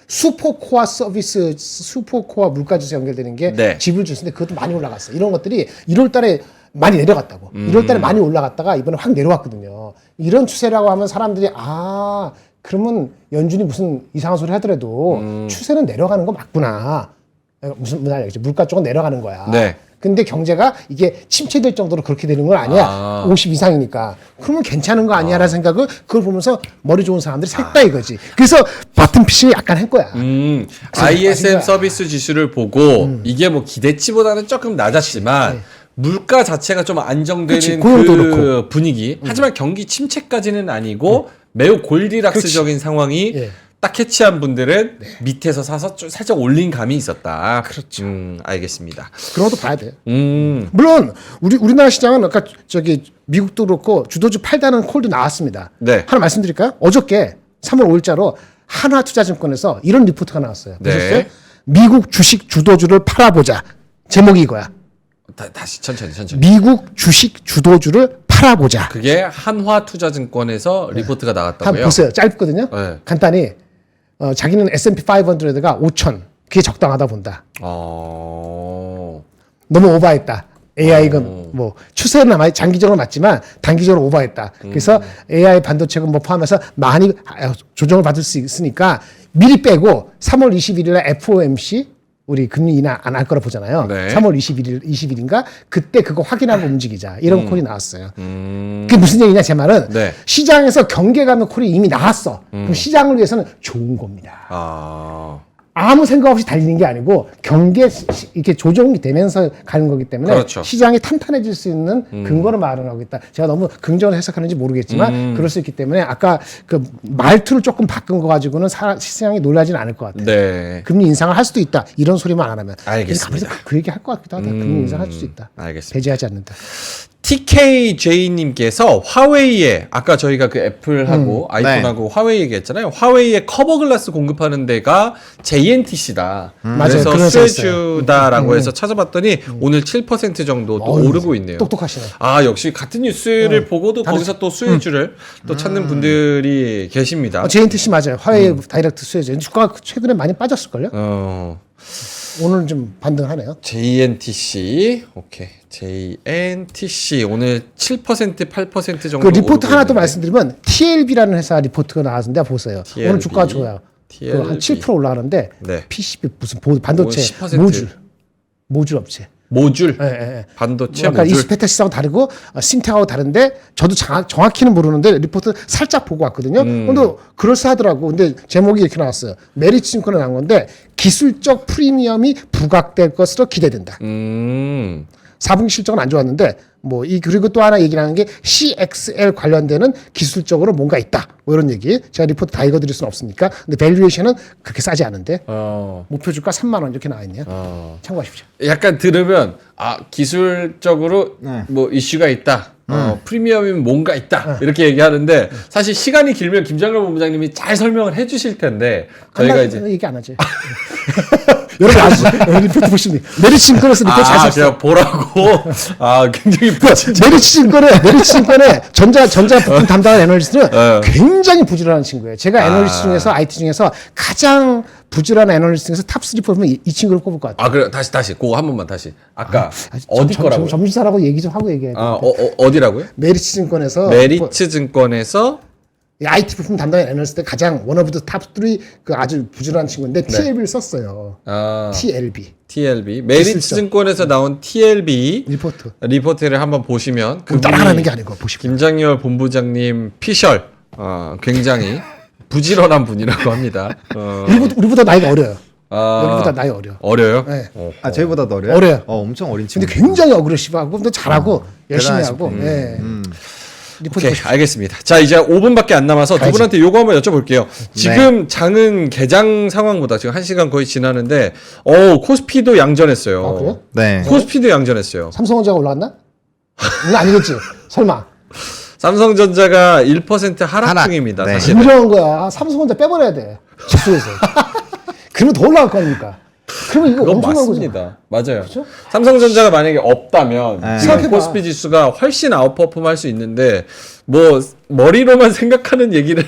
슈퍼코어 서비스, 슈퍼코어 물가지수 연결되는 게 네. 지불지수인데 그것도 많이 올라갔어. 이런 것들이 1월달에 많이 내려갔다고. 1월달에 많이 올라갔다가 이번에 확 내려왔거든요. 이런 추세라고 하면 사람들이 그러면 연준이 무슨 이상한 소리 하더라도 추세는 내려가는 거 맞구나. 무슨 알겠지? 물가 쪽은 내려가는 거야. 네. 근데 경제가 이게 침체될 정도로 그렇게 되는 건 아니야. 50 이상이니까. 그러면 괜찮은 거 아니야라는 생각을 그걸 보면서 머리 좋은 사람들이 샜다 이거지. 그래서 바튼 피싱을 약간 한 거야. ISM 서비스 지수를 보고 이게 뭐 기대치보다는 조금 낮았지만 물가 자체가 좀 안정되는 그치, 고용도 그 그렇고. 분위기. 하지만 경기 침체까지는 아니고 매우 골디락스적인 상황이 예. 딱 캐치한 분들은 밑에서 사서 좀 살짝 올린 감이 있었다. 그렇죠. 알겠습니다. 그런 것도 봐야 돼. 음. 물론 우리나라 시장은 아까 미국도 그렇고 주도주 팔다는 콜도 나왔습니다. 네. 하나 말씀드릴까요? 어저께 3월 5일자로 한화투자증권에서 이런 리포트가 나왔어요. 네. 보셨어요? 미국 주식 주도주를 팔아보자. 제목이 이거야. 다시 천천히. 미국 주식 주도주를 팔아보자. 그게 한화투자증권에서 리포트가 나왔다고요? 한번 보세요. 짧거든요. 네. 간단히 자기는 S&P 500가 5,000. 그게 적당하다 본다. 너무 오버했다. AI가 뭐 추세는 아마 장기적으로 맞지만 단기적으로 오버했다. 그래서 AI 반도체가 뭐 포함해서 많이 조정을 받을 수 있으니까 미리 빼고 3월 21일에 FOMC 우리 금리 인하 안 할 거라 보잖아요. 네. 3월 20일인가 그때 그거 확인하고 움직이자 이런 콜이 나왔어요. 그게 무슨 얘기냐 제 말은 네. 시장에서 경계감의 콜이 이미 나왔어. 그럼 시장을 위해서는 좋은 겁니다. 아무 생각 없이 달리는 게 아니고 이렇게 조정이 되면서 가는 거기 때문에 그렇죠. 시장이 탄탄해질 수 있는 근거를 마련하고 있다. 제가 너무 긍정을 해석하는지 모르겠지만 그럴 수 있기 때문에 아까 그 말투를 조금 바꾼 거 가지고는 시장이 놀라지는 않을 것 같아요. 네. 금리 인상을 할 수도 있다. 이런 소리만 안 하면. 알겠습니다. 그 얘기 할 것 같기도 하다. 금리 인상할 수도 있다. 알겠습니다. 배제하지 않는다. TKJ님께서 화웨이에 아까 저희가 그 애플하고 아이폰하고 화웨이 얘기했잖아요. 화웨이에 커버 글라스 공급하는 데가 JNTC다. 맞아요. 그래서 그런 수혜주다라고 해서 찾아봤더니 오늘 7% 정도 또 오르고 있네요. 똑똑하시네. 역시 같은 뉴스를 보고도 거기서 또 수혜주를 또 찾는 분들이 계십니다. JNTC 맞아요. 화웨이 다이렉트 수혜주. 주가가 최근에 많이 빠졌을걸요? 오늘 좀 반등하네요. JNTC 오케이 JNTC 오늘 7% 8% 정도 그 리포트 오르고 하나 더 있는데. 말씀드리면 TLB라는 회사 리포트가 나왔는데 보세요. TLB. 오늘 주가 좋아요. 한 7% 올라가는데 네. PCB 무슨 반도체 10%. 모듈 업체. 모듈, 예, 예. 반도체 아까 모듈. 이스페테스하고 다르고 심텍하고 다른데 저도 정확히는 모르는데 리포트 살짝 보고 왔거든요. 근데 그럴싸하더라고. 근데 제목이 이렇게 나왔어요. 메리츠 증권에 나온 건데 기술적 프리미엄이 부각될 것으로 기대된다. 4분기 실적은 안 좋았는데 그리고 또 하나 얘기하는 게 CXL 관련되는 기술적으로 뭔가 있다. 뭐 이런 얘기. 제가 리포트 다 읽어드릴 수는 없으니까. 근데 밸류에이션은 그렇게 싸지 않은데 목표 주가 3만 원 이렇게 나와 있네요. 참고하십시오. 약간 들으면 기술적으로 네. 뭐 이슈가 있다. 프리미엄이면 뭔가 있다. 이렇게 얘기하는데 사실 시간이 길면 김장렬 본부장님이 잘 설명을 해주실 텐데 저희가 이제 얘기 안 하지. 여러분 아시죠? 리포트 보시면 메리츠 증권에서 리포트 잘 썼어. 제가 보라고 굉장히 메리츠 증권의 전자 부품 담당한 애널리스트는 굉장히 부지런한 친구예요. 제가 애널리스트 중에서 IT 중에서 가장 부지런한 애널리스트 중에서 탑3 뽑으면 이 친구를 꼽을 것 같아요. 그래 다시 그거 한 번만 다시. 아까 어디 거라고? 점주사라고 얘기 좀 하고 얘기해야 돼. 어디라고요? 메리츠 증권에서 메리츠 증권에서 IT 부품 담당한 애널리스트 가장 원 오브 더 탑3 그 아주 부지런한 친구인데 TLB를 썼어요. TLB. 메리츠 기술적. 증권에서 나온 TLB 리포트를 한번 보시면 따라가는 게 아니고 보시면 김장렬 본부장님 피셜 굉장히 부지런한 분이라고 합니다. 우리보다 나이가 어려요. 우리보다 나이 어려. 어려요? 네. 저희보다 더 어려요? 어려요. 엄청 어린 친구. 근데 굉장히 어그레시브하고 근데 잘하고 열심히 대단하신 하고. 분. 예. 리포트 오케이, 보십시오. 알겠습니다. 자, 이제 5분밖에 안 남아서 두 가야지. 분한테 요거 한번 여쭤볼게요. 지금 장은 개장 상황보다 지금 1시간 거의 지나는데, 코스피도 양전했어요. 아, 그래요? 네. 코스피도 양전했어요. 삼성전자가 올라왔나? 이건 아니겠지. 설마. 삼성전자가 1% 하락 중입니다. 네. 사실. 분명한 거야. 삼성전자 빼버려야 돼. 지수에서. 그러면 더 올라갈 거 아닙니까? 그러면 이거 그건 엄청난 거죠. 맞습니다. 맞아요. 그렇죠? 삼성전자가 만약에 없다면 네. 지금 생각해봐. 코스피 지수가 훨씬 아웃퍼폼 할 수 있는데 머리로만 생각하는 얘기를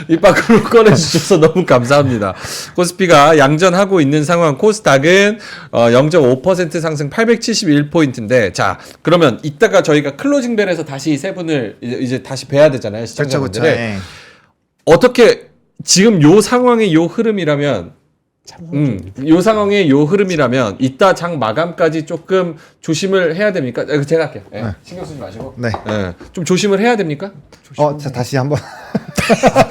입 밖으로 꺼내주셔서 너무 감사합니다. 코스피가 양전하고 있는 상황, 코스닥은 0.5% 상승 871포인트인데 자 그러면 이따가 저희가 클로징 벨에서 다시 세 분을 이제 다시 뵈야 되잖아요. 시청자분들을. 네. 어떻게 지금 요 상황의 요 흐름이라면 요 상황의 요 흐름이라면 이따 장 마감까지 조금 조심을 해야 됩니까? 제가 할게요. 네. 신경 쓰지 마시고. 네. 좀 조심을 해야 됩니까? 자, 다시 한번.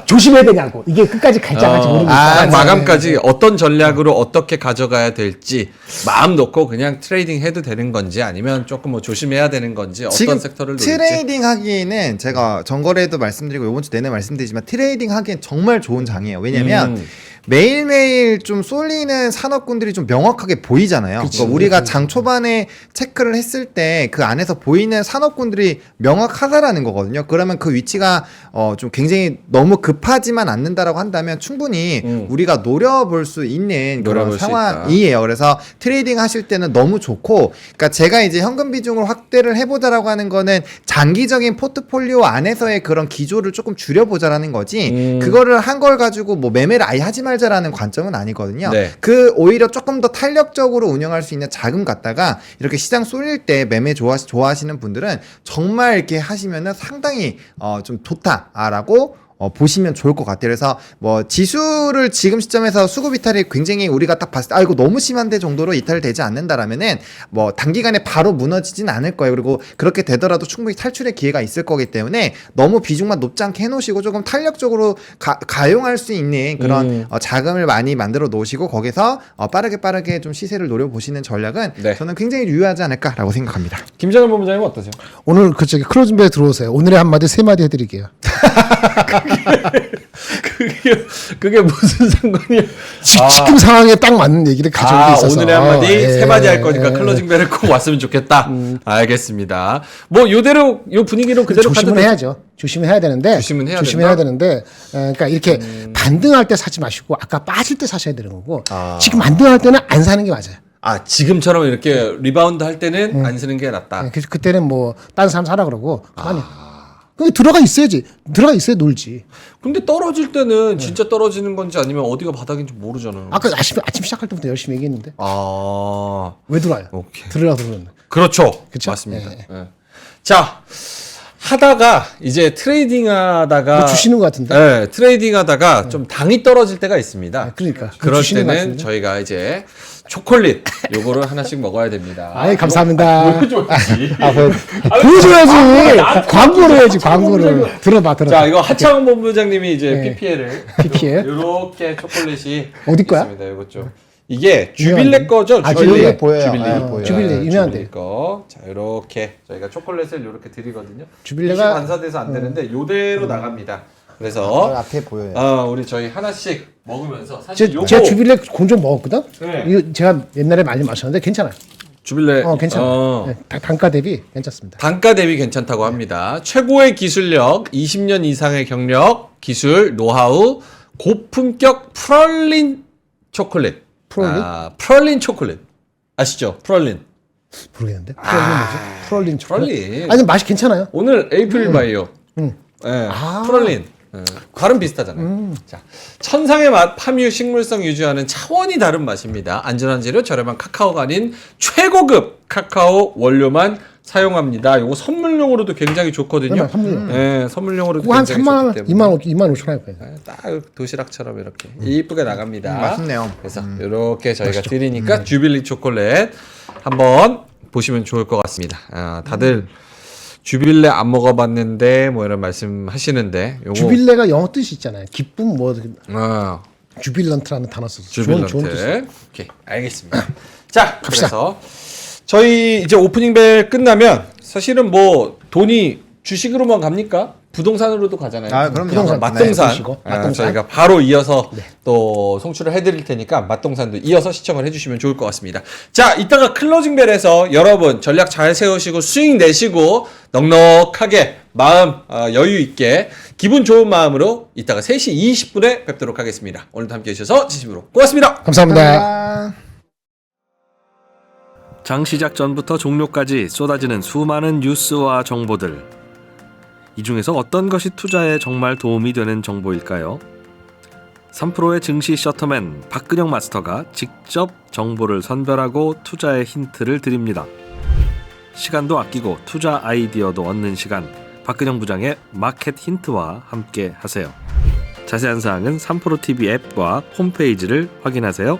조심해야 되냐고. 이게 끝까지 갈지 안 갈지 모르니까. 장 마감까지 어떤 전략으로 어떻게 가져가야 될지 마음 놓고 그냥 트레이딩 해도 되는 건지 아니면 조금 뭐 조심해야 되는 건지 어떤 섹터를 노릴지. 트레이딩 하기에는 제가 전거래도 말씀드리고 이번 주 내내 말씀드리지만 트레이딩 하기엔 정말 좋은 장이에요. 왜냐면 매일매일 좀 쏠리는 산업군들이 좀 명확하게 보이잖아요. 그러니까 우리가 장 초반에 체크를 했을 때 그 안에서 보이는 산업군들이 명확하다라는 거거든요. 그러면 그 위치가 좀 굉장히 너무 급하지만 않는다라고 한다면 충분히 우리가 노려볼 수 있는 그런 노려볼 수 상황이에요. 그래서 트레이딩 하실 때는 너무 좋고, 그러니까 제가 이제 현금 비중을 확대를 해보자라고 하는 거는 장기적인 포트폴리오 안에서의 그런 기조를 조금 줄여보자라는 거지. 그거를 한 걸 가지고 뭐 매매를 아예 하지 말자라는 관점은 아니거든요. 네. 그 오히려 조금 더 탄력적으로 운영할 수 있는 자금 갖다가 이렇게 시장 쏠릴 때 매매 좋아하시는 분들은 정말 이렇게 하시면은 상당히 좀 좋다라고 보시면 좋을 것 같아요. 그래서 뭐 지수를 지금 시점에서 수급 이탈이 굉장히 우리가 딱 봤을 때 이거 너무 심한데 정도로 이탈되지 않는다라면은 뭐 단기간에 바로 무너지진 않을 거예요. 그리고 그렇게 되더라도 충분히 탈출의 기회가 있을 거기 때문에 너무 비중만 높지 않게 해놓으시고 조금 탄력적으로 가용할 수 있는 그런 자금을 많이 만들어 놓으시고 거기서 빠르게 좀 시세를 노려보시는 전략은 네. 저는 굉장히 유효하지 않을까라고 생각합니다. 김장현 본부장님 어떠세요? 오늘 저기 클로징벨 들어오세요. 오늘의 한마디 세 마디 해드릴게요. 그게 무슨 상관이야? 지금 상황에 딱 맞는 얘기를 가져오고 있어서. 오늘의 한마디 세 마디 할 예. 거니까 클로징 벨에 꼭 왔으면 좋겠다. 알겠습니다. 뭐 요대로 요 분위기로 그대로 조심은 가도 해야죠. 조심은 해야 되는데. 조심은 해야 조심해야 된다? 되는데. 그러니까 이렇게 반등할 때 사지 마시고 아까 빠질 때 사셔야 되는 거고. 지금 반등할 때는 안 사는 게 맞아요. 지금처럼 이렇게 리바운드 할 때는 안 쓰는 게 낫다. 그때는 뭐 다른 사람 사라 그러고 가만히. 그 들어가 있어야지. 들어가 있어야 놀지. 근데 떨어질 때는 진짜 떨어지는 건지 아니면 어디가 바닥인지 모르잖아요. 아까 아침 시작할 때부터 열심히 얘기했는데. 왜 들어와요? 오케이. 들으라고 그러는데. 그렇죠. 그쵸? 맞습니다. 예. 자, 하다가 이제 트레이딩 하다가 뭐 주시는 것 같은데. 네, 트레이딩 하다가 좀 당이 떨어질 때가 있습니다. 그러니까. 그럴 주시는 것 때는 같은데. 저희가 이제 초콜릿 요거를 하나씩 먹어야 됩니다. 아이 감사합니다. 보여줘야지. 보여줘야지. 광고를 해야지 광고를. 들어봐. 자, 이거 하창원 본부장님이 이제 네. PPL을 PPL? 요렇게 초콜릿이 어디 거야? 있습니다. 이거 좀 이게 주빌레 거죠? 아, 주빌레 주빌레 보여요. 주빌레. 아, 보여요. 주빌레 유명한데. 주빌레 거. 자, 요렇게 저희가 초콜릿을 요렇게 드리거든요. 주빌레가- 반사돼서 안 되는데 요대로 나갑니다. 그래서 앞에 보여요. 우리 저희 하나씩 먹으면서 사실 요거 제가 주빌레 곤종 먹었거든. 네. 이거 제가 옛날에 많이 마셨는데 괜찮아요. 주빌레 괜찮아요. 네, 단가 대비 괜찮습니다. 단가 대비 괜찮다고 합니다. 최고의 기술력, 20년 이상의 경력, 기술, 노하우, 고품격 프럴린 초콜릿. 프롤린? 프럴린 초콜릿. 아시죠? 프럴린. 모르겠는데. 프롤린 뭐지? 프롤린 초콜릿. 프럴린. 아니 맛이 괜찮아요. 오늘 에이프릴 바이오. 예, 아. 프럴린. 발음 비슷하잖아요. 자, 천상의 맛, 파뮤 식물성 유지하는 차원이 다른 맛입니다. 안전한 재료, 저렴한 카카오가 아닌 최고급 카카오 원료만 사용합니다. 요거 선물용으로도 굉장히 좋거든요. 선물용. 예, 선물용으로도 그거 한 굉장히 3만 원, 좋기 때문에. 2만 5천 원 거예요. 딱 도시락처럼 이렇게 이쁘게 나갑니다. 맛있네요. 그래서 이렇게 저희가 드리니까 주빌리 초콜릿 한번 보시면 좋을 것 같습니다. 다들 주빌레 안 먹어봤는데 뭐 이런 말씀하시는데 요거 주빌레가 영어 뜻이 있잖아요. 기쁨 뭐 주빌런트라는 단어 써서 주빌런트. 좋은 뜻. 오케이, 알겠습니다. 자, 그래서 저희 이제 오프닝 벨 끝나면 사실은 뭐 돈이 주식으로만 갑니까? 부동산으로도 가잖아요. 아, 그럼요. 부동산. 맛동산. 네, 맛동산. 저희가 바로 이어서 또 송출을 해드릴 테니까 맛동산도 이어서 시청을 해주시면 좋을 것 같습니다. 자, 이따가 클로징 벨에서 여러분 전략 잘 세우시고 수익 내시고 넉넉하게 마음 여유 있게 기분 좋은 마음으로 이따가 3시 20분에 뵙도록 하겠습니다. 오늘도 함께해 주셔서 진심으로 고맙습니다. 감사합니다. 장 시작 전부터 종료까지 쏟아지는 수많은 뉴스와 정보들. 이 중에서 어떤 것이 투자에 정말 도움이 되는 정보일까요? 3프로의 증시 셔터맨 박근영 마스터가 직접 정보를 선별하고 투자의 힌트를 드립니다. 시간도 아끼고 투자 아이디어도 얻는 시간, 박근영 부장의 마켓 힌트와 함께 하세요. 자세한 사항은 3프로TV 앱과 홈페이지를 확인하세요.